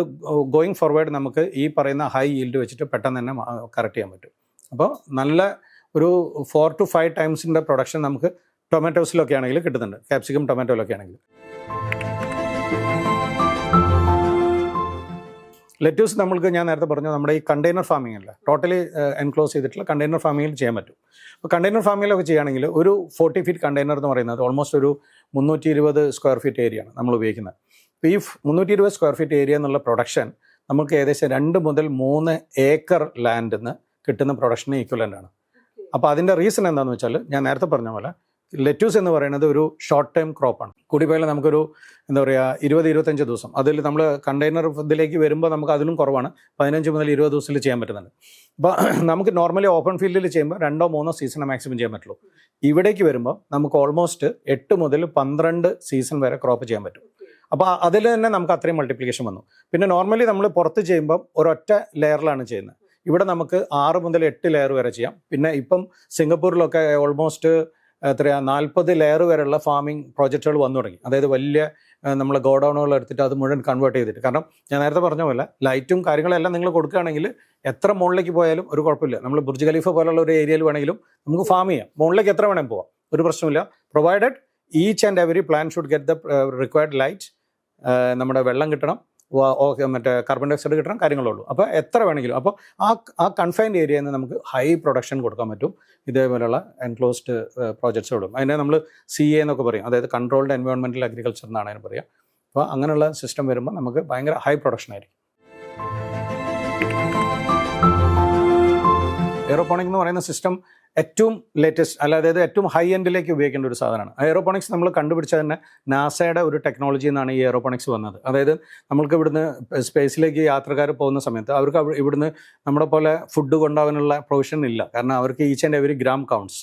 Speaker 1: ഗോയിങ് ഫോർവേഡ് നമുക്ക് ഈ പറയുന്ന ഹൈ ഈൽഡ് വെച്ചിട്ട് പെട്ടെന്ന് തന്നെ കറക്റ്റ് ചെയ്യാൻ പറ്റും. അപ്പോൾ നല്ല ഒരു 4 to 5 times പ്രൊഡക്ഷൻ നമുക്ക് ടൊമാറ്റോസിലൊക്കെ ആണെങ്കിൽ കിട്ടുന്നുണ്ട്, ക്യാപ്സിക്കം ടൊമാറ്റോയിലൊക്കെ ആണെങ്കിൽ. ലെറ്റ്യൂസ് നമ്മൾക്ക് ഞാൻ നേരത്തെ പറഞ്ഞു നമ്മുടെ ഈ കണ്ടെയ്നർ ഫാമിംഗ് അല്ല, ടോട്ടലി എൻക്ലോസ് ചെയ്തിട്ടുള്ള കണ്ടെയ്നർ ഫാമിങ്ങിൽ ചെയ്യാൻ പറ്റും. അപ്പോൾ കണ്ടെയ്നർ ഫാമിങ്ങിലൊക്കെ ചെയ്യുകയാണെങ്കിൽ ഒരു 40 feet കണ്ടെയ്നർ എന്ന് പറയുന്നത് ഓൾമോസ്റ്റ് ഒരു 320 square feet ഏരിയയാണ് നമ്മൾ ഉപയോഗിക്കുന്നത്. അപ്പോൾ ഈ 320 square feet ഏരിയ എന്നുള്ള പ്രൊഡക്ഷൻ നമുക്ക് ഏകദേശം 2 മുതൽ 3 ഏക്കർ ലാൻഡിൽ നിന്ന് കിട്ടുന്ന പ്രൊഡക്ഷന് ഈക്വലൻ്റ് ആണ്. അപ്പോൾ അതിൻ്റെ റീസൺ എന്താണെന്ന് വെച്ചാൽ ഞാൻ നേരത്തെ പറഞ്ഞ പോലെ ലെറ്റ്യൂസ് എന്ന് പറയുന്നത് ഒരു ഷോർട്ട് ടൈം ക്രോപ്പാണ്. കൂടിപ്പോയാൽ നമുക്കൊരു എന്താ പറയുക 20-25 ദിവസം. അതിൽ നമ്മൾ കണ്ടെയ്നർ ഇതിലേക്ക് വരുമ്പോൾ നമുക്ക് അതിലും കുറവാണ്, 15 മുതൽ 20 ദിവസത്തിൽ ചെയ്യാൻ പറ്റുന്നുണ്ട്. അപ്പോൾ നമുക്ക് നോർമലി ഓപ്പൺ ഫീൽഡിൽ ചെയ്യുമ്പോൾ 2-3 സീസണേ മാക്സിമം ചെയ്യാൻ പറ്റുള്ളൂ. ഇവിടേക്ക് വരുമ്പോൾ നമുക്ക് ഓൾമോസ്റ്റ് 8 മുതൽ 12 സീസൺ വരെ ക്രോപ്പ് ചെയ്യാൻ പറ്റും. അപ്പോൾ അതിൽ തന്നെ നമുക്ക് അത്രയും മൾട്ടിപ്ലിക്കേഷൻ വന്നു. പിന്നെ നോർമലി നമ്മൾ പുറത്ത് ചെയ്യുമ്പോൾ ഒരൊറ്റ ലെയറിലാണ് ചെയ്യുന്നത്. ഇവിടെ നമുക്ക് 6 മുതൽ 8 ലെയർ വരെ ചെയ്യാം. പിന്നെ ഇപ്പം സിംഗപ്പൂരിലൊക്കെ ഓൾമോസ്റ്റ് 40 ലെയർ വരെയുള്ള ഫാമിംഗ് പ്രോജക്റ്റുകൾ വന്നു തുടങ്ങി. അതായത് വലിയ നമ്മൾ ഗോഡൗണുകൾ എടുത്തിട്ട് അത് മുഴുവൻ കൺവേർട്ട് ചെയ്തിട്ട്. കാരണം ഞാൻ നേരത്തെ പറഞ്ഞ പോലെ ലൈറ്റും കാര്യങ്ങളെല്ലാം നിങ്ങൾ കൊടുക്കുകയാണെങ്കിൽ എത്ര മുകളിലേക്ക് പോയാലും ഒരു കുഴപ്പമില്ല. നമ്മൾ ബുർജ് ഖലീഫ പോലുള്ള ഒരു ഏരിയയിൽ വേണമെങ്കിലും നമുക്ക് ഫാം ചെയ്യാം. മുകളിലേക്ക് എത്ര വേണമെങ്കിലും പോവാം, ഒരു പ്രശ്നമില്ല. Provided each and every plan should get the required light, നമ്മുടെ വെള്ളം കിട്ടണം, മറ്റേ കാർബൺ ഡൈ ഓക്സൈഡ് കിട്ടണം, കാര്യങ്ങളുള്ളൂ. അപ്പോൾ എത്ര വേണമെങ്കിലും. അപ്പോൾ ആ കൺഫൈൻഡ് ഏരിയയിൽ നിന്ന് നമുക്ക് ഹൈ പ്രൊഡക്ഷൻ കൊടുക്കാൻ പറ്റും ഇതേപോലെയുള്ള എൻക്ലോസ്ഡ് പ്രോജക്ട്സുകളും. അതിനെ നമ്മൾ CA എന്നൊക്കെ പറയും, അതായത് കൺട്രോൾഡ് എൻവയോൺമെൻറ്റൽ അഗ്രികൾച്ചർ എന്നാണ് അതിന് പറയുക. അപ്പോൾ അങ്ങനെയുള്ള സിസ്റ്റം വരുമ്പോൾ നമുക്ക് ഭയങ്കര ഹൈ പ്രൊഡക്ഷൻ ആയിരിക്കും. എയറോപോണിക് എന്ന് പറയുന്ന സിസ്റ്റം ഏറ്റവും ലേറ്റസ്റ്റ് അതായത് ഏറ്റവും ഹൈ എൻഡിലേക്ക് ഉപയോഗിക്കേണ്ട ഒരു സാധനമാണ്. എയറോപോണിക്സ് നമ്മൾ കണ്ടുപിടിച്ച തന്നെ നാസയുടെ ഒരു ടെക്നോളജി എന്നാണ് ഈ എയറോപോണിക്സ് വന്നത്. അതായത് നമ്മൾക്ക് ഇവിടുന്ന് സ്പേസിലേക്ക് യാത്രക്കാർ പോകുന്ന സമയത്ത് അവർക്ക് ഇവിടുന്ന് നമ്മുടെ പോലെ ഫുഡ് കൊണ്ടുപോകാനുള്ള പ്രൊവിഷൻ ഇല്ല. കാരണം അവർക്ക് each and every gram counts.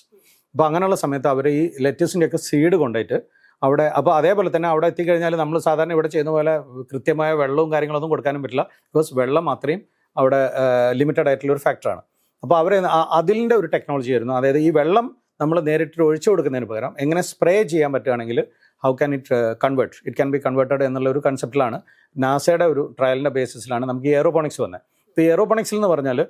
Speaker 1: അപ്പോൾ അങ്ങനെയുള്ള സമയത്ത് അവർ ഈ ലെറ്റസിൻ്റെയൊക്കെ സീഡ് കൊണ്ടുപോയിട്ട് അവിടെ, അപ്പോൾ അതേപോലെ തന്നെ അവിടെ എത്തിക്കഴിഞ്ഞാൽ നമ്മൾ സാധാരണ ഇവിടെ ചെയ്യുന്ന പോലെ കൃത്യമായ വെള്ളവും കാര്യങ്ങളൊന്നും കൊടുക്കാനും പറ്റില്ല. ബിക്കോസ് വെള്ളം അത്രയും അവിടെ ലിമിറ്റഡ് ആയിട്ടുള്ള ഒരു ഫാക്ടറാണ്. അപ്പോൾ അവർ അതിൻ്റെ ഒരു ടെക്നോളജി ആയിരുന്നു. അതായത് ഈ വെള്ളം നമ്മൾ നേരിട്ട് ഒഴിച്ചു കൊടുക്കുന്നതിന് പകരം എങ്ങനെ സ്പ്രേ ചെയ്യാൻ പറ്റുകയാണെങ്കിൽ how can it can be converted എന്നുള്ള ഒരു കൺസെപ്റ്റിലാണ്, നാസയുടെ ഒരു ട്രയലിൻ്റെ ബേസിസിലാണ് നമുക്ക് ഈ എയറോപോണിക്സ് വന്നത്. ഇപ്പോൾ ഈ എയറോപോണിക്സിൽ എന്ന് പറഞ്ഞാൽ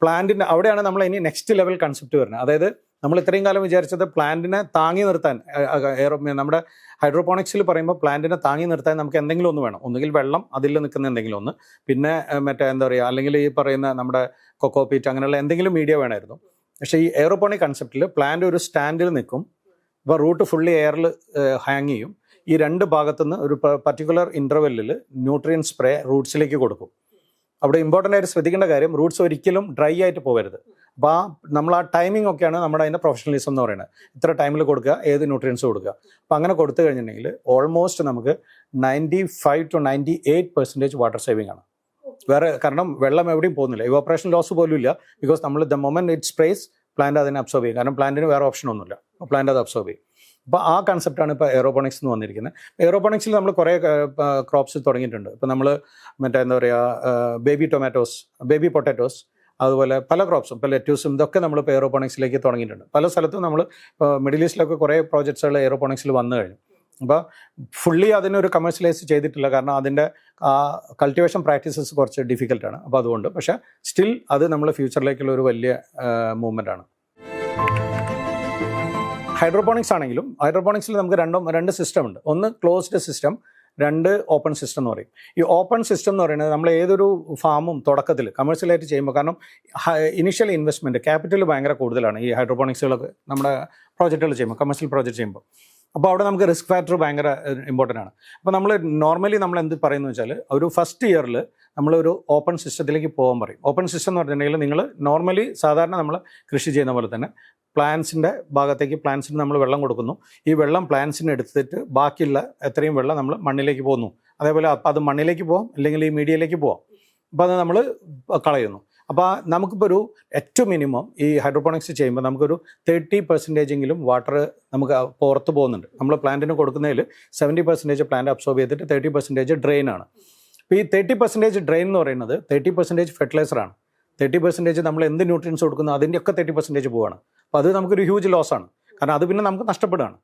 Speaker 1: പ്ലാന്റിൻ്റെ അവിടെയാണ് നമ്മൾ ഇനി നെക്സ്റ്റ് ലെവൽ കൺസെപ്റ്റ് വരുന്നത്. അതായത് നമ്മൾ ഇത്രയും കാലം വിചാരിച്ചത് പ്ലാന്റിനെ താങ്ങി നിർത്താൻ, നമ്മുടെ ഹൈഡ്രോപോണിക്സിൽ പറയുമ്പോൾ പ്ലാന്റിനെ താങ്ങി നിർത്താൻ നമുക്ക് എന്തെങ്കിലും ഒന്ന് വേണം. ഒന്നുകിൽ വെള്ളം, അതിൽ നിൽക്കുന്ന എന്തെങ്കിലും ഒന്ന്, പിന്നെ മറ്റേ എന്താ പറയുക, അല്ലെങ്കിൽ ഈ പറയുന്ന നമ്മുടെ കൊക്കോപീറ്റ് അങ്ങനെയുള്ള എന്തെങ്കിലും മീഡിയ വേണമായിരുന്നു. പക്ഷേ ഈ എയറോപോണിക് കൺസെപ്റ്റിൽ പ്ലാന്റ് ഒരു സ്റ്റാൻഡിൽ നിൽക്കും. ഇപ്പോൾ റൂട്ട് ഫുള്ളി എയറിൽ ഹാങ് ചെയ്യും. ഈ രണ്ട് ഭാഗത്തുനിന്ന് ഒരു പർട്ടിക്കുലർ ഇൻ്റർവെല്ലിൽ ന്യൂട്രിയൻ സ്പ്രേ റൂട്ട്സിലേക്ക് കൊടുക്കും. അവിടെ ഇമ്പോർട്ടൻ്റ് ആയിട്ട് ശ്രദ്ധിക്കേണ്ട കാര്യം, റൂട്ട്സ് ഒരിക്കലും ഡ്രൈ ആയിട്ട് പോകരുത്. അപ്പോൾ നമ്മൾ ആ ടൈമിംഗ് ഒക്കെയാണ് നമ്മുടെ അതിൻ്റെ പ്രൊഫഷണലിസം എന്ന് പറയുന്നത്. ഇത്ര ടൈമിൽ കൊടുക്കുക, ഏത് ന്യൂട്രിയൻസ് കൊടുക്കുക. അപ്പോൾ അങ്ങനെ കൊടുത്തു കഴിഞ്ഞിട്ടുണ്ടെങ്കിൽ ഓൾമോസ്റ്റ് നമുക്ക് 95 to 98% വാട്ടർ സേവിംഗ് ആണ്. വേറെ കാരണം വെള്ളം എവിടെയും പോകുന്നില്ല, ഇവോപ്പറേഷൻ ലോസ് പോലും ഇല്ല. ബിക്കോസ് നമ്മൾ the moment it sprays plant അതിനെ അബ്സോർബ് ചെയ്യും. കാരണം പ്ലാന്റിന് വേറെ ഓപ്ഷൻ ഒന്നുമില്ല, പ്ലാന്റ് അത് അബ്സോർബ് ചെയ്യും. അപ്പോൾ ആ കൺസെപ്റ്റാണ് ഇപ്പോൾ എയറോപോണിക്സ് എന്ന് വന്നിരിക്കുന്നത്. എയറോപോണിക്സിൽ നമ്മൾ കുറേ ക്രോപ്സ് തുടങ്ങിയിട്ടുണ്ട്. ഇപ്പോൾ നമ്മൾ മറ്റേ എന്താ പറയുക, ബേബി ടൊമാറ്റോസ്, ബേബി പൊട്ടാറ്റോസ്, അതുപോലെ പല ക്രോപ്സും, ഇപ്പോൾ ലെറ്റ്യൂസും, ഇതൊക്കെ നമ്മളിപ്പോൾ എയറോപോണിക്സിലേക്ക് തുടങ്ങിയിട്ടുണ്ട്. പല സ്ഥലത്തും നമ്മൾ മിഡിൽ ഈസ്റ്റിലൊക്കെ കുറേ പ്രോജക്ട്സുകൾ എയറോപോണിക്സിൽ വന്നു കഴിഞ്ഞു. അപ്പോൾ ഫുള്ളി അതിനൊരു കമേഴ്ഷ്യലൈസ് ചെയ്തിട്ടില്ല, കാരണം അതിൻ്റെ കൾട്ടിവേഷൻ പ്രാക്ടീസസ് കുറച്ച് ഡിഫിക്കൽട്ടാണ്. അപ്പോൾ അതുകൊണ്ട്, പക്ഷേ സ്റ്റിൽ അത് നമ്മൾ ഫ്യൂച്ചറിലേക്കുള്ള ഒരു വലിയ മൂവ്മെൻ്റ് ആണ്. ഹൈഡ്രോപോണിക്സ് ആണെങ്കിലും ഹൈഡ്രോപോണിക്സിൽ നമുക്ക് രണ്ട് സിസ്റ്റം ഉണ്ട്. ഒന്ന് ക്ലോസ്ഡ് സിസ്റ്റം, രണ്ട് ഓപ്പൺ സിസ്റ്റം എന്ന് പറയും. ഈ ഓപ്പൺ സിസ്റ്റം എന്ന് പറയുന്നത് നമ്മൾ ഏതൊരു ഫാമും തുടക്കത്തിൽ കമേഴ്ഷ്യലായിട്ട് ചെയ്യുമ്പോൾ, കാരണം ഇനിഷ്യൽ ഇൻവെസ്റ്റ്മെൻറ്റ് ക്യാപിറ്റൽ ഭയങ്കര കൂടുതലാണ് ഈ ഹൈഡ്രോപോണിക്സുകളൊക്കെ നമ്മുടെ പ്രോജക്റ്റുകൾ ചെയ്യുമ്പോൾ, കമേഴ്ഷ്യൽ പ്രോജക്റ്റ് ചെയ്യുമ്പോൾ. അപ്പോൾ അവിടെ നമുക്ക് റിസ്ക് ഫാക്ടർ ഭയങ്കര ഇമ്പോർട്ടൻ്റ് ആണ്. അപ്പോൾ നമ്മൾ നോർമലി നമ്മൾ എന്ത് പറയുന്നത് വെച്ചാൽ, ഒരു ഫസ്റ്റ് ഇയറിൽ നമ്മളൊരു ഓപ്പൺ സിസ്റ്റത്തിലേക്ക് പോകാൻ പറയും. ഓപ്പൺ സിസ്റ്റം എന്ന് പറഞ്ഞിട്ടുണ്ടെങ്കിൽ നിങ്ങൾ നോർമലി സാധാരണ നമ്മൾ കൃഷി ചെയ്യുന്ന പോലെ തന്നെ പ്ലാന്റ്സിൻ്റെ ഭാഗത്തേക്ക് പ്ലാന്റ്സിന് നമ്മൾ വെള്ളം കൊടുക്കുന്നു. ഈ വെള്ളം പ്ലാന്റ്സിന് എടുത്തിട്ട് ബാക്കിയുള്ള എത്രയും വെള്ളം നമ്മൾ മണ്ണിലേക്ക് പോകുന്നു. അതേപോലെ അത് മണ്ണിലേക്ക് പോകാം, അല്ലെങ്കിൽ ഈ മീഡിയയിലേക്ക് പോകാം. അപ്പോൾ അത് നമ്മൾ കളയുന്നു. അപ്പോൾ നമുക്കിപ്പോൾ ഒരു ഏറ്റവും മിനിമം ഈ ഹൈഡ്രോപോണിക്സ് ചെയ്യുമ്പോൾ നമുക്കൊരു 30% വാട്ടർ നമുക്ക് പുറത്ത് പോകുന്നുണ്ട്. നമ്മൾ പ്ലാന്റിന് കൊടുക്കുന്നതിൽ 70% പ്ലാന്റ് അബ്സോർബ് ചെയ്തിട്ട് 30% ഡ്രെയിനാണ്. അപ്പോൾ ഈ 30% ഡ്രെയിൻ എന്ന് പറയുന്നത് 30% ഫെർട്ടിലൈസറാണ്. 30% നമ്മൾ എന്ത് ന്യൂട്രിയൻസ് കൊടുക്കുന്നു അതിൻ്റെയൊക്കെ 30% പോവാണ്. അപ്പോൾ അത് നമുക്കൊരു ഹ്യൂജ് ലോസ് ആണ്. കാരണം അത് പിന്നെ നമുക്ക് നഷ്ടപ്പെടുകയാണ്.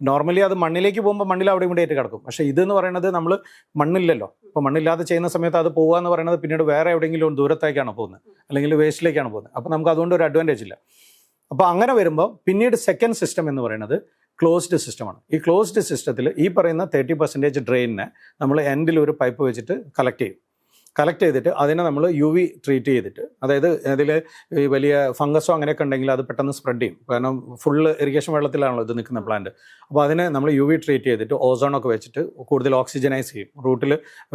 Speaker 1: നോർമലി അത് മണ്ണിലേക്ക് പോകുമ്പോൾ മണ്ണിൽ അവിടെ ഇവിടെ ആയിട്ട് കിടക്കും. പക്ഷേ ഇതെന്ന് പറയുന്നത് നമ്മൾ മണ്ണില്ലല്ലോ. അപ്പോൾ മണ്ണില്ലാതെ ചെയ്യുന്ന സമയത്ത് അത് പോകുക എന്ന് പറയുന്നത് പിന്നീട് വേറെ എവിടെയെങ്കിലും ദൂരത്തേക്കാണ് പോകുന്നത്, അല്ലെങ്കിൽ വേസ്റ്റിലേക്കാണ് പോകുന്നത്. അപ്പോൾ നമുക്ക് അതുകൊണ്ട് ഒരു അഡ്വാൻറ്റേജ് ഇല്ല. അപ്പോൾ അങ്ങനെ വരുമ്പോൾ പിന്നീട് സെക്കൻഡ് സിസ്റ്റം എന്ന് പറയുന്നത് ക്ലോസ്ഡ് സിസ്റ്റമാണ്. ഈ ക്ലോസ്ഡ് സിസ്റ്റത്തിൽ ഈ പറയുന്ന 30% ഡ്രെയിനിനെ നമ്മൾ എൻഡിൽ ഒരു പൈപ്പ് വെച്ചിട്ട് കളക്ട് ചെയ്തിട്ട് അതിനെ നമ്മൾ UV ട്രീറ്റ് ചെയ്തിട്ട്, അതായത് അതിൽ ഈ വലിയ ഫംഗസോ അങ്ങനെയൊക്കെ ഉണ്ടെങ്കിൽ അത് പെട്ടെന്ന് സ്പ്രെഡ് ചെയ്യും. കാരണം ഫുള്ള് ഇറിഗേഷൻ വെള്ളത്തിലാണല്ലോ ഇത് നിൽക്കുന്ന പ്ലാന്റ്. അപ്പോൾ അതിനെ നമ്മൾ UV ട്രീറ്റ് ചെയ്തിട്ട് ഓസോണൊക്കെ വെച്ചിട്ട് കൂടുതൽ ഓക്സിജനൈസ് ചെയ്യും.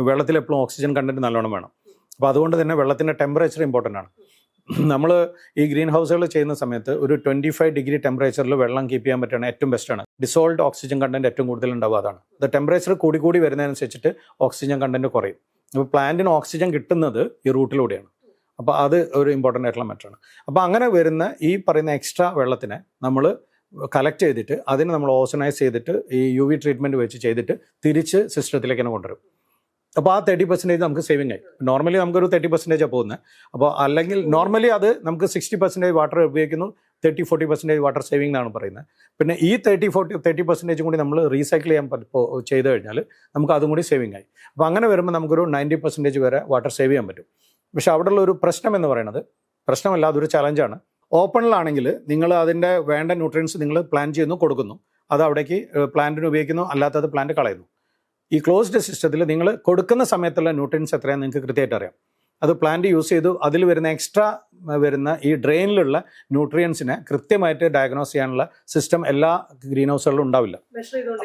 Speaker 1: വെള്ളത്തിൽ എപ്പോഴും ഓക്സിജൻ കണ്ടന്റ് നല്ലോണം വേണം. അപ്പോൾ അതുകൊണ്ട് തന്നെ വെള്ളത്തിൻ്റെ ടെമ്പറേച്ചർ ഇമ്പോർട്ടൻ്റ് ആണ്. നമ്മൾ ഈ ഗ്രീൻ ഹൗസുകൾ ചെയ്യുന്ന സമയത്ത് ഒരു 25 ഡിഗ്രി ടെമ്പറേച്ചറിൽ വെള്ളം കീപ്പ് ചെയ്യാൻ പറ്റുകയാണ് ഏറ്റവും ബെസ്റ്റാണ്. ഡിസോൾഡ് ഓക്സിജൻ കണ്ടന്റ് ഏറ്റവും കൂടുതൽ ഉണ്ടാവുക അതാണ്. ഇത് ടെമ്പറേച്ചർ കൂടി വരുന്നതനുസരിച്ചിട്ട് ഓക്സിജൻ കണ്ടന്റ് കുറയും. അപ്പോൾ പ്ലാന്റിന് ഓക്സിജൻ കിട്ടുന്നത് ഈ റൂട്ടിലൂടെയാണ്. അപ്പോൾ അത് ഒരു ഇമ്പോർട്ടൻ്റ് ആയിട്ടുള്ള മാറ്ററാണ്. അപ്പോൾ അങ്ങനെ വരുന്ന ഈ പറയുന്ന എക്സ്ട്രാ വെള്ളത്തിനെ നമ്മൾ കളക്ട് ചെയ്തിട്ട് അതിനെ നമ്മൾ ഓസനൈസ് ചെയ്തിട്ട് ഈ UV ട്രീറ്റ്മെൻറ്റ് വെച്ച് ചെയ്തിട്ട് തിരിച്ച് സിസ്റ്റത്തിലേക്ക് തന്നെ കൊണ്ടുവരും. അപ്പോൾ ആ 30% നമുക്ക് സേവിങ് ആയി. നോർമലി നമുക്കൊരു 30% പോകുന്നത്. അപ്പോൾ അല്ലെങ്കിൽ നോർമലി അത് നമുക്ക് 60% വാട്ടർ ഉപയോഗിക്കുന്നു, 30-40% വാട്ടർ സേവിംഗ് എന്നാണ് പറയുന്നത്. പിന്നെ ഈ 30% കൂടി നമ്മൾ റീസൈക്കിൾ ചെയ്യാൻ ചെയ്ത് കഴിഞ്ഞാൽ നമുക്ക് അതും കൂടി സേവിങ് ആയി. അപ്പോൾ അങ്ങനെ വരുമ്പോൾ നമുക്കൊരു 90% വരെ വാട്ടർ സേവ് ചെയ്യാൻ പറ്റും. പക്ഷേ അവിടെയുള്ള ഒരു പ്രശ്നം എന്ന് പറയുന്നത്, പ്രശ്നമല്ല, അതൊരു ചലഞ്ചാണ്. ഓപ്പണിലാണെങ്കിൽ നിങ്ങൾ അതിൻ്റെ വേണ്ട ന്യൂട്രിയൻസ് നിങ്ങൾ പ്ലാൻ ചെയ്യുന്നു, കൊടുക്കുന്നു, അത് അവിടേക്ക് പ്ലാന്റിന് ഉപയോഗിക്കുന്നു, അല്ലാത്തത് പ്ലാന്റ് കളയുന്നു. ഈ ക്ലോസ്ഡ് സിസ്റ്റത്തിൽ നിങ്ങൾ കൊടുക്കുന്ന സമയത്തുള്ള ന്യൂട്രിയൻസ് എത്രയാണെന്ന് നിങ്ങൾക്ക് കൃത്യമായിട്ട് അറിയാം. അത് പ്ലാന്റ് യൂസ് ചെയ്തു അതിൽ വരുന്ന എക്സ്ട്രാ വരുന്ന ഈ ഡ്രെയിനിലുള്ള ന്യൂട്രിയൻസിനെ കൃത്യമായിട്ട് ഡയഗ്നോസ് ചെയ്യാനുള്ള സിസ്റ്റം എല്ലാ ഗ്രീൻ ഹൗസുകളിലും ഉണ്ടാവില്ല.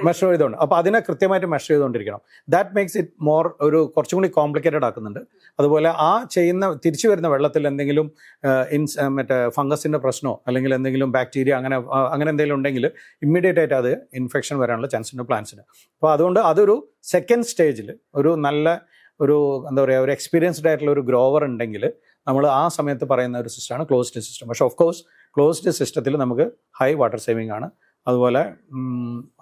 Speaker 1: മെഷർ ചെയ്തുകൊണ്ട് അപ്പോൾ അതിനെ കൃത്യമായിട്ട് മെഷർ ചെയ്തുകൊണ്ടിരിക്കണം. ദാറ്റ് മേക്സ് ഇറ്റ് മോർ ഒരു കുറച്ചും കൂടി കോംപ്ലിക്കേറ്റഡ് ആക്കുന്നുണ്ട്. അതുപോലെ ആ ചെയ്യുന്ന തിരിച്ചു വരുന്ന വെള്ളത്തിൽ എന്തെങ്കിലും മറ്റേ ഫംഗസിൻ്റെ പ്രശ്നമോ അല്ലെങ്കിൽ എന്തെങ്കിലും ബാക്ടീരിയ അങ്ങനെ എന്തെങ്കിലും ഉണ്ടെങ്കിൽ ഇമ്മീഡിയറ്റ് ആയിട്ട് അത് ഇൻഫെക്ഷൻ വരാനുള്ള ചാൻസ് ഉണ്ട് പ്ലാന്റ്സിന്. അപ്പോൾ അതുകൊണ്ട് അതൊരു സെക്കൻഡ് സ്റ്റേജിൽ ഒരു നല്ല ഒരു എന്താ പറയുക ഒരു എക്സ്പീരിയൻസ്ഡ് ആയിട്ടുള്ള ഒരു ഗ്രോവർ ഉണ്ടെങ്കിൽ നമ്മൾ ആ സമയത്ത് പറയുന്ന ഒരു സിസ്റ്റമാണ് ക്ലോസ്ഡ് സിസ്റ്റം. പക്ഷേ ഓഫ് കോഴ്സ് ക്ലോസ്ഡ് സിസ്റ്റത്തിൽ നമുക്ക് ഹൈ വാട്ടർ സേവിംഗ് ആണ്, അതുപോലെ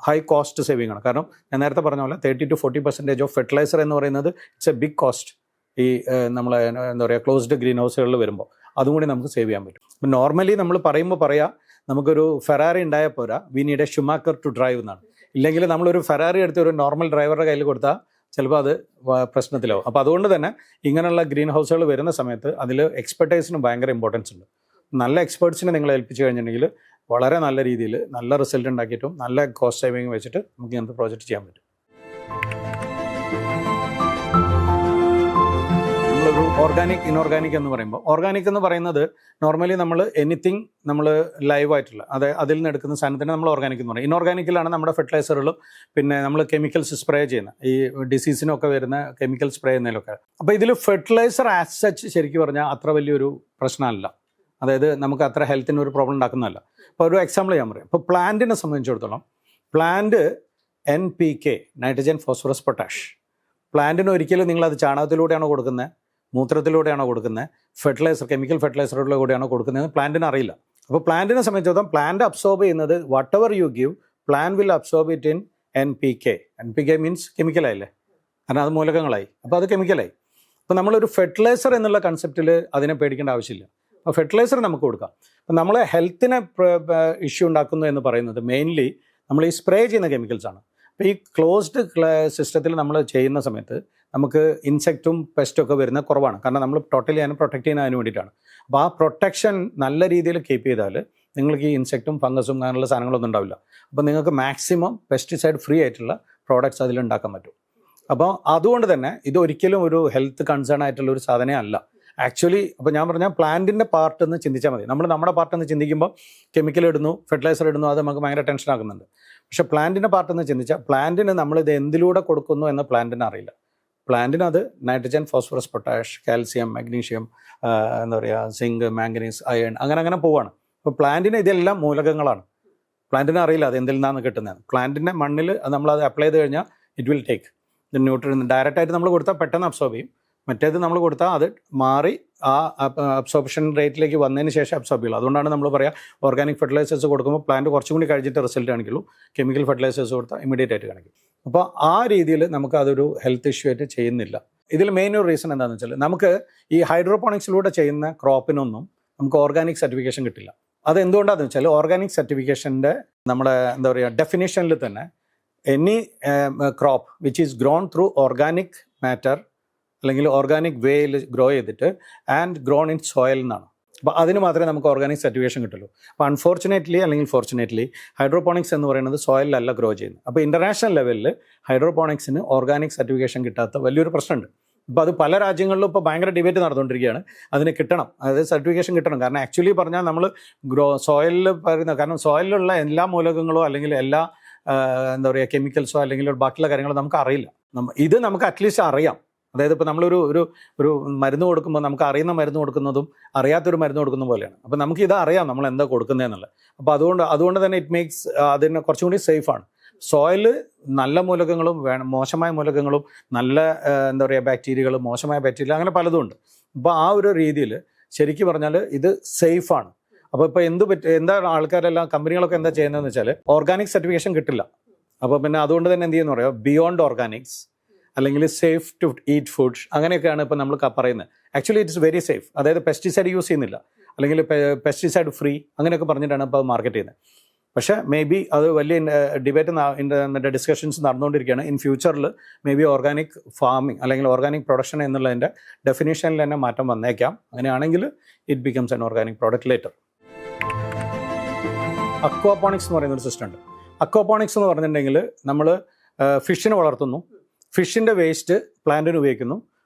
Speaker 1: ഹൈ കോസ്റ്റ് സേവിംഗ് ആണ്. കാരണം ഞാൻ നേരത്തെ പറഞ്ഞ പോലെ 30-40% ഓഫ് ഫെർട്ടിലൈസർ എന്ന് പറയുന്നത് ഇറ്റ്സ് എ ബിഗ് കോസ്റ്റ്. ഈ നമ്മൾ എന്താ പറയുക ക്ലോസ്ഡ് ഗ്രീൻ ഹൗസുകളിൽ വരുമ്പോൾ അതും കൂടി നമുക്ക് സേവ് ചെയ്യാൻ പറ്റും. ഇപ്പം നോർമലി നമ്മൾ പറയാം നമുക്കൊരു ഫെറാറി ഉണ്ടായാൽ പോരാ, we need a Schumacher to drive എന്നാണ്. ഇല്ലെങ്കിൽ നമ്മളൊരു ഫെറാറി എടുത്ത് ഒരു നോർമൽ ഡ്രൈവറുടെ കയ്യിൽ കൊടുത്താൽ ചിലപ്പോൾ അത് പ്രശ്നത്തിലാവും. അപ്പോൾ അതുകൊണ്ട് തന്നെ ഇങ്ങനെയുള്ള ഗ്രീൻ ഹൗസുകൾ വരുന്ന സമയത്ത് അതിൽ എക്സ്പെർട്ടൈസിന് ഭയങ്കര ഇമ്പോർട്ടൻസ് ഉണ്ട്. നല്ല എക്സ്പേർട്സിനെ നിങ്ങൾ ഏൽപ്പിച്ച് കഴിഞ്ഞിട്ടുണ്ടെങ്കിൽ വളരെ നല്ല രീതിയിൽ നല്ല റിസൾട്ട് ഉണ്ടാക്കിയിട്ടും നല്ല കോസ്റ്റ് സേവിങ് വെച്ചിട്ട് നമുക്ക് ഇങ്ങനത്തെ പ്രോജക്റ്റ് ചെയ്യാൻ പറ്റും. നമ്മളൊരു ഓർഗാനിക് ഇൻഓർഗാനിക് എന്ന് പറയുമ്പോൾ, ഓർഗാനിക് എന്ന് പറയുന്നത് നോർമലി നമ്മൾ എനിത്തിങ് നമ്മൾ ലൈവായിട്ടുള്ള അതിൽ നിന്ന് എടുക്കുന്ന സാധനത്തിന് നമ്മൾ ഓർഗാനിക് എന്ന് പറയും. ഇൻഓർഗാനിക്കിലാണ് നമ്മുടെ ഫെർട്ടിലൈസറുകളും പിന്നെ നമ്മൾ കെമിക്കൽസ് സ്പ്രേ ചെയ്യുന്ന ഈ ഡിസീസിനൊക്കെ വരുന്ന കെമിക്കൽ സ്പ്രേ ചെയ്യുന്നതിലൊക്കെ. അപ്പോൾ ഇതിൽ ഫെർട്ടിലൈസർ ആസ് സച്ച് ശരിക്കും പറഞ്ഞാൽ അത്ര വലിയൊരു പ്രശ്നമല്ല. അതായത് നമുക്ക് അത്ര ഹെൽത്തിന് ഒരു പ്രോബ്ലം ഉണ്ടാക്കുന്നതല്ല. അപ്പോൾ ഒരു എക്സാമ്പിൾ ഞാൻ പറയാം. ഇപ്പോൾ പ്ലാന്റിനെ സംബന്ധിച്ചിടത്തോളം plant NPK, nitrogen phosphorus potash, പ്ലാന്റിന് ഒരിക്കലും നിങ്ങളത് ചാണകത്തിലൂടെയാണോ കൊടുക്കുന്നത്, മൂത്രത്തിലൂടെയാണോ കൊടുക്കുന്നത്, ഫെർട്ടിലൈസർ കെമിക്കൽ ഫെർട്ടിലൈസറിലൂടെയാണോ കൊടുക്കുന്നത് പ്ലാന്റിന് അറിയില്ല. അപ്പോൾ പ്ലാന്റിനെ സംബന്ധിച്ചിടത്തോളം പ്ലാന്റ് അബ്സോർബ് ചെയ്യുന്നത് whatever you give plant will absorb it in NPK. NPK means കെമിക്കലായില്ലേ, കാരണം അത് മൂലകങ്ങളായി, അപ്പോൾ അത് കെമിക്കലായി. അപ്പോൾ നമ്മളൊരു ഫെർട്ടിലൈസർ എന്നുള്ള കൺസെപ്റ്റിൽ അതിനെ പേടിക്കേണ്ട ആവശ്യമില്ല. അപ്പോൾ ഫെർട്ടിലൈസർ നമുക്ക് കൊടുക്കാം. അപ്പോൾ നമ്മൾ ഹെൽത്തിന് ഇഷ്യൂ ഉണ്ടാക്കുന്നു എന്ന് പറയുന്നത് മെയിൻലി നമ്മൾ ഈ സ്പ്രേ ചെയ്യുന്ന കെമിക്കൽസാണ്. അപ്പോൾ ഈ ക്ലോസ്ഡ് സിസ്റ്റത്തിൽ നമ്മൾ ചെയ്യുന്ന സമയത്ത് നമുക്ക് ഇൻസെക്റ്റും പെസ്റ്റും ഒക്കെ വരുന്ന കുറവാണ്. കാരണം നമ്മൾ ടോട്ടലി അതിനെ പ്രൊട്ടക്ട് ചെയ്യുന്നതിന് വേണ്ടിയിട്ടാണ്. അപ്പോൾ ആ പ്രൊട്ടക്ഷൻ നല്ല രീതിയിൽ കീപ്പ് ചെയ്താൽ നിങ്ങൾക്ക് ഈ ഇൻസെക്റ്റും ഫംഗസും അങ്ങനെയുള്ള സാധനങ്ങളൊന്നും ഉണ്ടാവില്ല. അപ്പോൾ നിങ്ങൾക്ക് മാക്സിമം പെസ്റ്റിസൈഡ് ഫ്രീ ആയിട്ടുള്ള പ്രോഡക്റ്റ്സ് അതിലുണ്ടാക്കാൻ പറ്റും. അപ്പോൾ അതുകൊണ്ട് തന്നെ ഇതൊരിക്കലും ഒരു ഹെൽത്ത് കൺസേൺ ആയിട്ടുള്ള ഒരു സാധനമേ അല്ല ആക്ച്വലി. അപ്പോൾ ഞാൻ പറഞ്ഞാൽ പ്ലാന്റിൻ്റെ പാർട്ട് എന്ന് ചിന്തിച്ചാൽ മതി. നമ്മൾ നമ്മുടെ പാർട്ട് എന്ന് ചിന്തിക്കുമ്പോൾ കെമിക്കൽ ഇടുന്നു, ഫെർട്ടിലൈസർ ഇടുന്നു, അത് നമുക്ക് ഭയങ്കര ടെൻഷൻ ആക്കുന്നുണ്ട്. പക്ഷേ പ്ലാന്റിൻ്റെ പാർട്ട് എന്ന് ചിന്തിച്ചാൽ പ്ലാന്റിന് നമ്മളിത് എന്തിലൂടെ കൊടുക്കുന്നു എന്ന് പ്ലാന്റിന് അറിയില്ല. പ്ലാന്റിന് അത് nitrogen phosphorus potash calcium magnesium എന്താ പറയുക സിങ്ക് മാംഗനീസ് അയൺ അങ്ങനെ പോവാണ്. അപ്പോൾ പ്ലാന്റിന് ഇതെല്ലാം മൂലകങ്ങളാണ്. പ്ലാന്റിന് അറിയില്ല അത് എന്തിൽ നിന്നാണ് കിട്ടുന്നത്. പ്ലാന്റിൻ്റെ മണ്ണിൽ നമ്മളത് അപ്ലൈ ചെയ്ത് കഴിഞ്ഞാൽ it will take the nutrient. ഡയറക്റ്റായിട്ട് നമ്മൾ കൊടുത്താൽ പെട്ടെന്ന് അബ്സോർബ് ചെയ്യും. മറ്റേത് നമ്മൾ കൊടുത്താൽ അത് മാറി ആ അബ്സോർപ്ഷൻ റേറ്റിലേക്ക് വന്നതിന് ശേഷം അബ്സോർബ് ചെയ്യുള്ളൂ. അതുകൊണ്ടാണ് നമ്മൾ പറയുക ഓർഗാനിക് ഫെർട്ടിലൈസേഴ്സ് കൊടുക്കുമ്പോൾ പ്ലാന്റ് കുറച്ചും കൂടി കഴിച്ചിട്ട് റിസൾട്ട് കാണിക്കുള്ളൂ. കെമിക്കൽ ഫെർട്ടിലൈസേഴ്സ് കൊടുത്താൽ ഇമ്മീഡിയറ്റ് ആയിട്ട് കാണിക്കും. അപ്പോൾ ആ രീതിയിൽ നമുക്ക് അതൊരു ഹെൽത്ത് ഇഷ്യൂ ആയിട്ട് ചെയ്യുന്നില്ല. ഇതിൽ മെയിൻ ഒരു റീസൺ എന്താണെന്ന് വെച്ചാൽ നമുക്ക് ഈ ഹൈഡ്രോപോണിക്സിലൂടെ ചെയ്യുന്ന ക്രോപ്പിനൊന്നും നമുക്ക് ഓർഗാനിക് സർട്ടിഫിക്കേഷൻ കിട്ടില്ല. അത് എന്തുകൊണ്ടാണെന്ന് വെച്ചാൽ ഓർഗാനിക് സർട്ടിഫിക്കേഷൻ്റെ നമ്മുടെ എന്താ പറയുക ഡെഫിനേഷനിൽ തന്നെ any crop which is grown through organic matter അല്ലെങ്കിൽ ഓർഗാനിക് വേയിൽ ഗ്രോ ചെയ്തിട്ട് ആൻഡ് ഗ്രോൺ ഇൻ സോയിൽ എന്നാണ്. അപ്പോൾ അതിന് മാത്രമേ നമുക്ക് ഓർഗാനിക് സർട്ടിഫിക്കേഷൻ കിട്ടുള്ളൂ. അപ്പോൾ അൺഫോർച്ചുനേറ്റ്ലി അല്ലെങ്കിൽ ഫോർച്ചുനേറ്റ്ലി ഹൈഡ്രോപോണിക്സ് എന്ന് പറയുന്നത് സോയിലല്ല ഗ്രോ ചെയ്യുന്നത്. അപ്പോൾ ഇൻ്റർനാഷണൽ ലെവലിൽ ഹൈഡ്രോപോണിക്സിന് ഓർഗാനിക് സർട്ടിഫിക്കേഷൻ കിട്ടാത്ത വലിയൊരു പ്രശ്നമുണ്ട്. ഇപ്പോൾ അത് പല രാജ്യങ്ങളിലും ഇപ്പോൾ ഭയങ്കര ഡിബേറ്റ് നടന്നുകൊണ്ടിരിക്കുകയാണ്. അതിന് കിട്ടണം, അതായത് സർട്ടിഫിക്കേഷൻ കിട്ടണം. കാരണം ആക്ച്വലി പറഞ്ഞാൽ നമ്മൾ സോയിലിൽ പറയുന്ന കാരണം സോയിലുള്ള എല്ലാ മൂലകങ്ങളോ അല്ലെങ്കിൽ എല്ലാ എന്താ പറയുക കെമിക്കൽസോ അല്ലെങ്കിൽ ബാക്കിയുള്ള കാര്യങ്ങളോ നമുക്ക് അറിയില്ല. ഇത് നമുക്ക് അറ്റ്ലീസ്റ്റ് അറിയാം. അതായത് ഇപ്പോൾ നമ്മളൊരു ഒരു ഒരു മരുന്ന് കൊടുക്കുമ്പോൾ നമുക്ക് അറിയുന്ന മരുന്ന് കൊടുക്കുന്നതും അറിയാത്തൊരു മരുന്ന് കൊടുക്കുന്ന പോലെയാണ്. അപ്പോൾ നമുക്ക് ഇത് അറിയാം നമ്മൾ എന്താ കൊടുക്കുന്നതെന്നുള്ളത്. അപ്പോൾ അതുകൊണ്ട് തന്നെ ഇറ്റ് മേക്സ് അതിന് കുറച്ചും കൂടി സേഫാണ്. സോയിൽ നല്ല മൂലകങ്ങളും മോശമായ മൂലകങ്ങളും, നല്ല എന്താ പറയുക ബാക്ടീരിയകൾ, മോശമായ ബാക്ടീരിയ, അങ്ങനെ പലതും ഉണ്ട്. അപ്പോൾ ആ ഒരു രീതിയിൽ ശരിക്കും പറഞ്ഞാൽ ഇത് സേഫാണ്. അപ്പോൾ ഇപ്പോൾ എന്താണ് ആൾക്കാരെല്ലാം കമ്പനികളൊക്കെ എന്താ ചെയ്യുന്നതെന്ന് വെച്ചാൽ ഓർഗാനിക് സർട്ടിഫിക്കേഷൻ കിട്ടില്ല. അപ്പോൾ പിന്നെ അതുകൊണ്ട് തന്നെ എന്ത് ചെയ്യുന്നു പറയാം, ബിയോണ്ട് ഓർഗാനിക്സ് അല്ലെങ്കിൽ സേഫ് ടു ഈറ്റ് ഫുഡ്സ്, അങ്ങനെയൊക്കെയാണ് ഇപ്പോൾ നമ്മൾ പറയുന്നത്. Actually it's very safe. അതായത് പെസ്റ്റിസൈഡ് യൂസ് ചെയ്യുന്നില്ല, അല്ലെങ്കിൽ പെസ്റ്റിസൈഡ് ഫ്രീ അങ്ങനെയൊക്കെ പറഞ്ഞിട്ടാണ് ഇപ്പോൾ മാർക്കറ്റ് ചെയ്യുന്നത്. പക്ഷേ മേ ബി അത് വലിയ ഡിബേറ്റ് മറ്റേ ഡിസ്കഷൻസ് നടന്നുകൊണ്ടിരിക്കുകയാണ്. ഇൻ ഫ്യൂച്ചറിൽ മേ ബി ഓർഗാനിക് ഫാമിംഗ് അല്ലെങ്കിൽ ഓർഗാനിക് പ്രൊഡക്ഷൻ എന്നുള്ളതിൻ്റെ ഡെഫിനേഷനിൽ തന്നെ മാറ്റം വന്നേക്കാം. അങ്ങനെയാണെങ്കിൽ it becomes an organic product later. Aquaponics എന്ന് പറയുന്നൊരു സിസ്റ്റം ഉണ്ട്. അക്വാപോണിക്സ് എന്ന് പറഞ്ഞിട്ടുണ്ടെങ്കിൽ നമ്മൾ ഫിഷിനെ വളർത്തുന്നു, ഫിഷിൻ്റെ വേസ്റ്റ് പ്ലാന്റിന് ഉപയോഗിക്കുന്നു,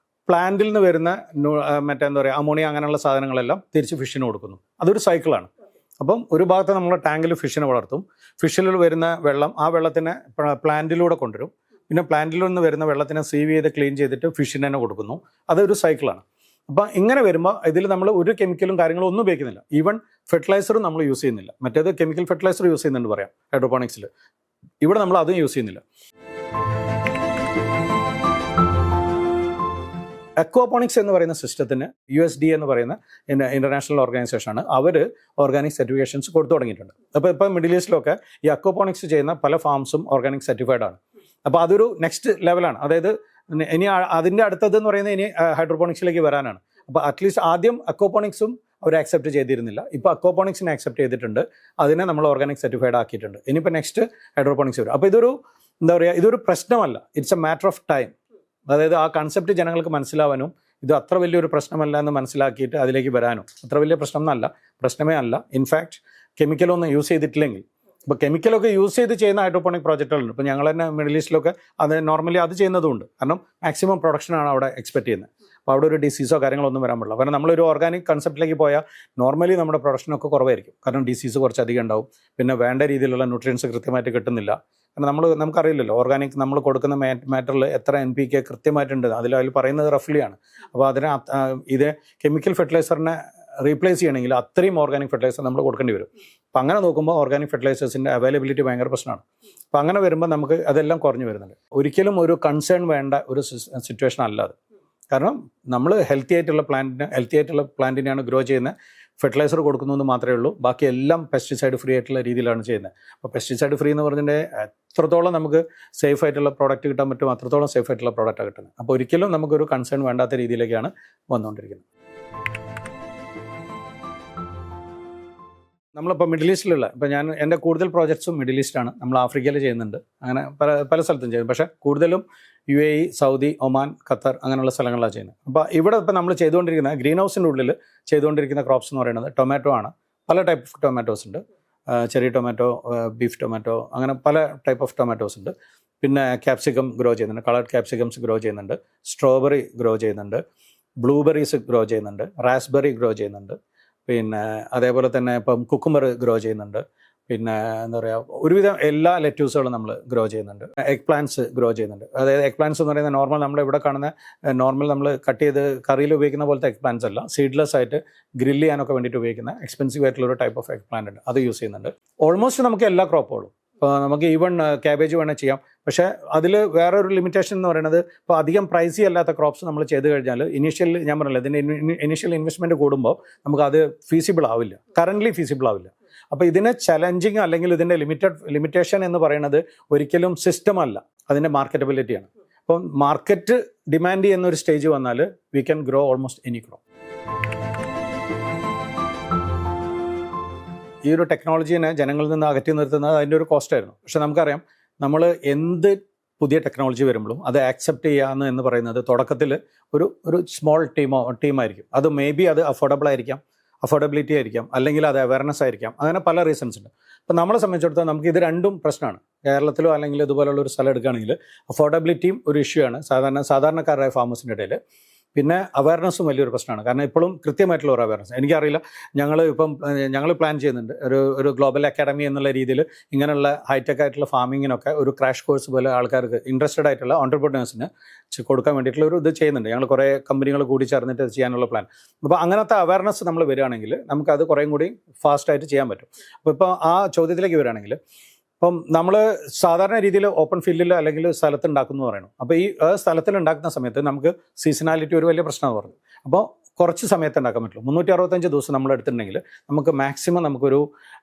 Speaker 1: പ്ലാന്റിൽ നിന്ന് വരുന്ന എന്താ പറയുക അമോണിയ അങ്ങനെയുള്ള സാധനങ്ങളെല്ലാം തിരിച്ച് ഫിഷിന് കൊടുക്കുന്നു. അതൊരു സൈക്കിളാണ്. അപ്പം ഒരു ഭാഗത്ത് നമ്മൾ ടാങ്കിൽ ഫിഷിനെ വളർത്തും, ഫിഷിൽ വരുന്ന വെള്ളം ആ വെള്ളത്തിനെ പ്ലാന്റിലൂടെ കൊണ്ടുവരും, പിന്നെ പ്ലാന്റിൽ നിന്ന് വരുന്ന വെള്ളത്തിനെ സീവ് ചെയ്ത് ക്ലീൻ ചെയ്തിട്ട് ഫിഷിന് തന്നെ കൊടുക്കുന്നു. അതൊരു സൈക്കിളാണ്. അപ്പം ഇങ്ങനെ വരുമ്പോൾ ഇതിൽ നമ്മൾ ഒരു കെമിക്കലും കാര്യങ്ങളും ഒന്നും ഉപയോഗിക്കുന്നില്ല. ഈവൻ ഫെർട്ടിലൈസറും നമ്മൾ യൂസ് ചെയ്യുന്നില്ല. മറ്റേത് കെമിക്കൽ ഫെർട്ടിലൈസർ യൂസ് ചെയ്യുന്നുണ്ട് പറയാം ഹൈഡ്രോപോണിക്സിൽ. ഇവിടെ നമ്മൾ അതും യൂസ് ചെയ്യുന്നില്ല. അക്വാപോണിക്സ് എന്ന് പറയുന്ന സിസ്റ്റത്തിന് USDA എന്ന് പറയുന്ന ഇന്റർനാഷണൽ ഓർഗനൈസേഷനാണ്. അവർ ഓർഗാനിക് സർട്ടിഫിക്കേഷൻസ് കൊടുത്തു തുടങ്ങിയിട്ടുണ്ട്. അപ്പോൾ ഇപ്പോൾ മിഡിൽ ഈസ്റ്റിലൊക്കെ ഈ അക്വാപോണിക്സ് ചെയ്യുന്ന പല ഫാംസും ഓർഗാനിക് സർട്ടിഫൈഡ് ആണ്. അപ്പോൾ അതൊരു നെക്സ്റ്റ് ലെവലാണ്. അതായത് ഇനി അതിൻ്റെ അടുത്തതെന്ന് പറയുന്നത് ഇനി ഹൈഡ്രോപോണിക്സിലേക്ക് വരാനാണ്. അപ്പോൾ അറ്റ്ലീസ്റ്റ് ആദ്യം അക്വാപോണിക്സും അവർ ആക്സെപ്റ്റ് ചെയ്തിരുന്നില്ല. ഇപ്പോൾ അക്വാപോണിക്സിനെ ആക്സെപ്റ്റ് ചെയ്തിട്ടുണ്ട്, അതിനെ നമ്മൾ ഓർഗാനിക് സർട്ടിഫൈഡ് ആക്കിയിട്ടുണ്ട്. ഇനിയിപ്പോൾ നെക്സ്റ്റ് ഹൈഡ്രോപോണിക്സ് വരും. അപ്പോൾ ഇതൊരു പ്രശ്നമല്ല, it's A matter of time. അതായത് ആ കൺസെപ്റ്റ് ജനങ്ങൾക്ക് മനസ്സിലാവാനും ഇത് അത്ര വലിയൊരു പ്രശ്നമല്ല എന്ന് മനസ്സിലാക്കിയിട്ട് അതിലേക്ക് വരാനും. അത്ര വലിയ പ്രശ്നമേ അല്ല. ഇൻഫാക്ട് കെമിക്കലൊന്നും യൂസ് ചെയ്തിട്ടില്ലെങ്കിൽ, ഇപ്പോൾ കെമിക്കലൊക്കെ യൂസ് ചെയ്ത് ചെയ്യുന്ന ഹൈഡ്രോപോണിക് പ്രോജക്റ്റുകളുണ്ട്. ഇപ്പോൾ ഞങ്ങൾ തന്നെ മിഡിൽ ഈസ്റ്റിലൊക്കെ നോർമലി അത് ചെയ്യുന്നതുകൊണ്ട്, കാരണം മാക്സിമം പ്രൊഡക്ഷനാണ് അവിടെ എക്സ്പെക്ട് ചെയ്യുന്നത്. അപ്പോൾ അവിടെ ഒരു ഡിസീസോ കാര്യങ്ങളൊന്നും വരാൻ പാടില്ല. കാരണം നമ്മളൊരു ഓർഗാനിക് കൺസെപ്റ്റിലേക്ക് പോയാൽ നോർമലി നമ്മുടെ പ്രൊഡക്ഷനൊക്കെ കുറവായിരിക്കും. കാരണം ഡിസീസ് കുറച്ചധികം ഉണ്ടാവും, പിന്നെ വേണ്ട രീതിയിലുള്ള ന്യൂട്രിയൻസ് കൃത്യമായിട്ട് കിട്ടുന്നില്ല. കാരണം നമുക്കറിയില്ലല്ലോ ഓർഗാനിക് നമ്മൾ കൊടുക്കുന്ന മാറ്ററിൽ എത്ര NPK കൃത്യമായിട്ടുണ്ട്, അതിൽ പറയുന്നത് റഫ്ലി ആണ്. അപ്പോൾ ഇത് കെമിക്കൽ ഫെർട്ടിലൈസറിനെ റീപ്ലേസ് ചെയ്യണമെങ്കിൽ അത്രയും ഓർഗാനിക് ഫെർട്ടിലൈസർ നമ്മൾ കൊടുക്കേണ്ടി വരും. അപ്പോൾ അങ്ങനെ നോക്കുമ്പോൾ ഓർഗാനിക് ഫെർട്ടിലൈസേഴ്സിൻ്റെ അവൈലബിലിറ്റി ഭയങ്കര പ്രശ്നമാണ്. അപ്പോൾ അങ്ങനെ വരുമ്പോൾ നമുക്ക് അതെല്ലാം കുറഞ്ഞു വരുന്നുണ്ട്. ഒരിക്കലും ഒരു കൺസേൺ വേണ്ട ഒരു സിറ്റുവേഷൻ അല്ല അത്. കാരണം നമ്മൾ ഹെൽത്തി ആയിട്ടുള്ള പ്ലാന്റിനെയാണ് ഗ്രോ ചെയ്യുന്നത്. ഫെർട്ടിലൈസർ കൊടുക്കുന്നതെന്ന് മാത്രമേ ഉള്ളൂ. ബാക്കി എല്ലാം പെസ്റ്റിസൈഡ് ഫ്രീ ആയിട്ടുള്ള രീതിയിലാണ് ചെയ്യുന്നത്. അപ്പോൾ പെസ്റ്റിസൈഡ് ഫ്രീ എന്ന് പറഞ്ഞിട്ടുണ്ടെങ്കിൽ എത്രത്തോളം നമുക്ക് സേഫ് ആയിട്ടുള്ള പ്രോഡക്റ്റ് കിട്ടാൻ പറ്റും അത്രത്തോളം സേഫ് ആയിട്ടുള്ള പ്രോഡക്റ്റാണ് കിട്ടുന്നത്. അപ്പോൾ ഒരിക്കലും നമുക്കൊരു കൺസേൺ വേണ്ടാത്ത രീതിയിലേക്കാണ് വന്നുകൊണ്ടിരിക്കുന്നത്. നമ്മളിപ്പോൾ മിഡിൽ ഈസ്റ്റിലുള്ള എൻ്റെ കൂടുതൽ പ്രോജക്ട്സും മിഡിൽ ഈസ്റ്റാണ്. നമ്മൾ ആഫ്രിക്കയിൽ ചെയ്യുന്നുണ്ട്, അങ്ങനെ പല സ്ഥലത്തും ചെയ്യുന്നു. പക്ഷേ കൂടുതലും UAE, സൗദി, ഒമാൻ, ഖത്തർ അങ്ങനെയുള്ള സ്ഥലങ്ങളിലാണ് ചെയ്യുന്നത്. അപ്പോൾ ഇവിടെ ഇപ്പോൾ നമ്മൾ ചെയ്തുകൊണ്ടിരിക്കുന്ന ഗ്രീൻ ഹൗസിൻ്റെ ഉള്ളിൽ ചെയ്തുകൊണ്ടിരിക്കുന്ന ക്രോപ്സ് എന്ന് പറയുന്നത് ടൊമാറ്റോ ആണ്. പല ടൈപ്പ് ഓഫ് ടൊമാറ്റോസ് ഉണ്ട്. ചെറി ടൊമാറ്റോ, ബീഫ് ടൊമാറ്റോ, അങ്ങനെ പല ടൈപ്പ് ഓഫ് ടൊമാറ്റോസ് ഉണ്ട്. പിന്നെ ക്യാപ്സിക്കം ഗ്രോ ചെയ്യുന്നുണ്ട്, കളർഡ് ക്യാപ്സിക്കംസ് ഗ്രോ ചെയ്യുന്നുണ്ട്, സ്ട്രോബെറി ഗ്രോ ചെയ്യുന്നുണ്ട്, ബ്ലൂബെറീസ് ഗ്രോ ചെയ്യുന്നുണ്ട്, റാസ്ബെറി ഗ്രോ ചെയ്യുന്നുണ്ട്, പിന്നെ അതേപോലെ തന്നെ ഇപ്പം കുക്കുംബർ ഗ്രോ ചെയ്യുന്നുണ്ട്. പിന്നെ എന്താ പറയുക, ഒരുവിധം എല്ലാ ലെറ്റ്യൂസുകളും നമ്മൾ ഗ്രോ ചെയ്യുന്നുണ്ട്. എഗ് പ്ലാന്റ്സ് ഗ്രോ ചെയ്യുന്നുണ്ട്. അതായത് എഗ് പ്ലാന്റ്സ് എന്ന് പറയുന്നത് നോർമൽ നമ്മളിവിടെ കാണുന്ന നമ്മൾ കട്ട് ചെയ്ത് കറിയിൽ ഉപയോഗിക്കുന്ന പോലത്തെ എഗ് പ്ലാന്റ്സ് അല്ല. സീഡ്ലെസ് ആയിട്ട് ഗ്രില്ല് ചെയ്യാനൊക്കെ വേണ്ടിയിട്ട് ഉപയോഗിക്കുന്ന എക്സ്പെൻസീവ് ആയിട്ടുള്ള ഒരു ടൈപ്പ് ഓഫ് എഗ് പ്ലാന്റ് ഉണ്ട്, അത് യൂസ് ചെയ്യുന്നുണ്ട്. ഓൾമോസ്റ്റ് നമുക്ക് എല്ലാ ക്രോപ്പുകളും, ഇപ്പോൾ നമുക്ക് ഈവൺ ക്യാബേജ് വേണേൽ ചെയ്യാം. പക്ഷേ അതിൽ വേറൊരു ലിമിറ്റേഷൻ എന്ന് പറയുന്നത്, ഇപ്പോൾ അധികം പ്രൈസി അല്ലാത്ത ക്രോപ്സ് നമ്മൾ ചെയ്ത് കഴിഞ്ഞാൽ ഞാൻ പറഞ്ഞില്ല, ഇതിൻ്റെ ഇനീഷ്യൽ ഇൻവെസ്റ്റ്മെൻറ്റ് കൂടുമ്പോൾ നമുക്കത് ഫീസിബിൾ ആവില്ല, കറൻ്റ്ലി ഫീസിബിൾ ആവില്ല. അപ്പോൾ ഇതിനെ ചലഞ്ചിങ് അല്ലെങ്കിൽ ഇതിൻ്റെ ലിമിറ്റേഷൻ എന്ന് പറയുന്നത് ഒരിക്കലും സിസ്റ്റം അല്ല, അതിൻ്റെ മാർക്കറ്റബിലിറ്റിയാണ്. അപ്പം മാർക്കറ്റ് ഡിമാൻഡ് ചെയ്യുന്ന ഒരു സ്റ്റേജ് വന്നാൽ we can grow almost any crop. ഈ ഒരു ടെക്നോളജീനെ ജനങ്ങളിൽ നിന്ന് അകറ്റി നിർത്തുന്നത് അതിൻ്റെ ഒരു കോസ്റ്റായിരുന്നു. പക്ഷെ നമുക്കറിയാം, നമ്മൾ എന്ത് പുതിയ ടെക്നോളജി വരുമ്പോഴും അത് ആക്സെപ്റ്റ് ചെയ്യാമെന്ന് എന്ന് പറയുന്നത് തുടക്കത്തിൽ ഒരു സ്മോൾ ടീമായിരിക്കും. അത് മേ ബി അത് അഫോർഡബിലിറ്റി ആയിരിക്കാം, അല്ലെങ്കിൽ അത് അവയർനെസ് ആയിരിക്കാം, അങ്ങനെ പല റീസൺസ് ഉണ്ട്. അപ്പോൾ നമ്മളെ സംബന്ധിച്ചിടത്തോളം നമുക്ക് ഇത് രണ്ടും പ്രശ്നമാണ്. കേരളത്തിലോ അല്ലെങ്കിൽ ഇതുപോലുള്ള ഒരു സ്ഥലം എടുക്കുകയാണെങ്കിൽ അഫോർഡബിലിറ്റിയും ഒരു ഇഷ്യൂ ആണ് സാധാരണക്കാരായ ഫാമേഴ്സിൻ്റെ ഇടയിൽ. പിന്നെ അവയർനെസ്സും വലിയൊരു പ്രശ്നമാണ്. കാരണം ഇപ്പോഴും കൃത്യമായിട്ടുള്ള ഒരു അവയർനെസ് എനിക്കറിയില്ല. ഞങ്ങൾ പ്ലാൻ ചെയ്യുന്നുണ്ട് ഒരു ഗ്ലോബൽ അക്കാഡമി എന്നുള്ള രീതിയിൽ ഇങ്ങനെയുള്ള ഹൈടെക് ആയിട്ടുള്ള ഫാമിങ്ങിനൊക്കെ ഒരു ക്രാഷ് കോഴ്സ് പോലെ ആൾക്കാർക്ക് ഇൻട്രസ്റ്റഡ് ആയിട്ടുള്ള ഓൺടർപ്രണേഴ്സിന് കൊടുക്കാൻ വേണ്ടിയിട്ടുള്ള ഒരു ഇത് ചെയ്യുന്നുണ്ട്. ഞങ്ങൾ കുറേ കമ്പനികൾ കൂടി ചേർന്നിട്ട് ചെയ്യാനുള്ള പ്ലാൻ. അപ്പോൾ അങ്ങനത്തെ അവയർനെസ് നമ്മൾ വരികയാണെങ്കിൽ നമുക്കത് കുറേയും കൂടി ഫാസ്റ്റായിട്ട് ചെയ്യാൻ പറ്റും. അപ്പോൾ ഇപ്പോൾ ആ ചോദ്യത്തിലേക്ക് വരികയാണെങ്കിൽ, ഇപ്പം നമ്മൾ സാധാരണ രീതിയിൽ ഓപ്പൺ ഫീൽഡിൽ അല്ലെങ്കിൽ സ്ഥലത്ത് ഉണ്ടാക്കുന്നു പറയണം. അപ്പോൾ ഈ സ്ഥലത്തിൽ ഉണ്ടാക്കുന്ന സമയത്ത് നമുക്ക് സീസണാലിറ്റി ഒരു വലിയ പ്രശ്നമാണ് പറഞ്ഞു. അപ്പോൾ കുറച്ച് സമയത്ത് ഉണ്ടാക്കാൻ പറ്റുള്ളൂ. 365 ദിവസം നമ്മൾ എടുത്തിട്ടുണ്ടെങ്കിൽ നമുക്ക് മാക്സിമം നമുക്കൊരു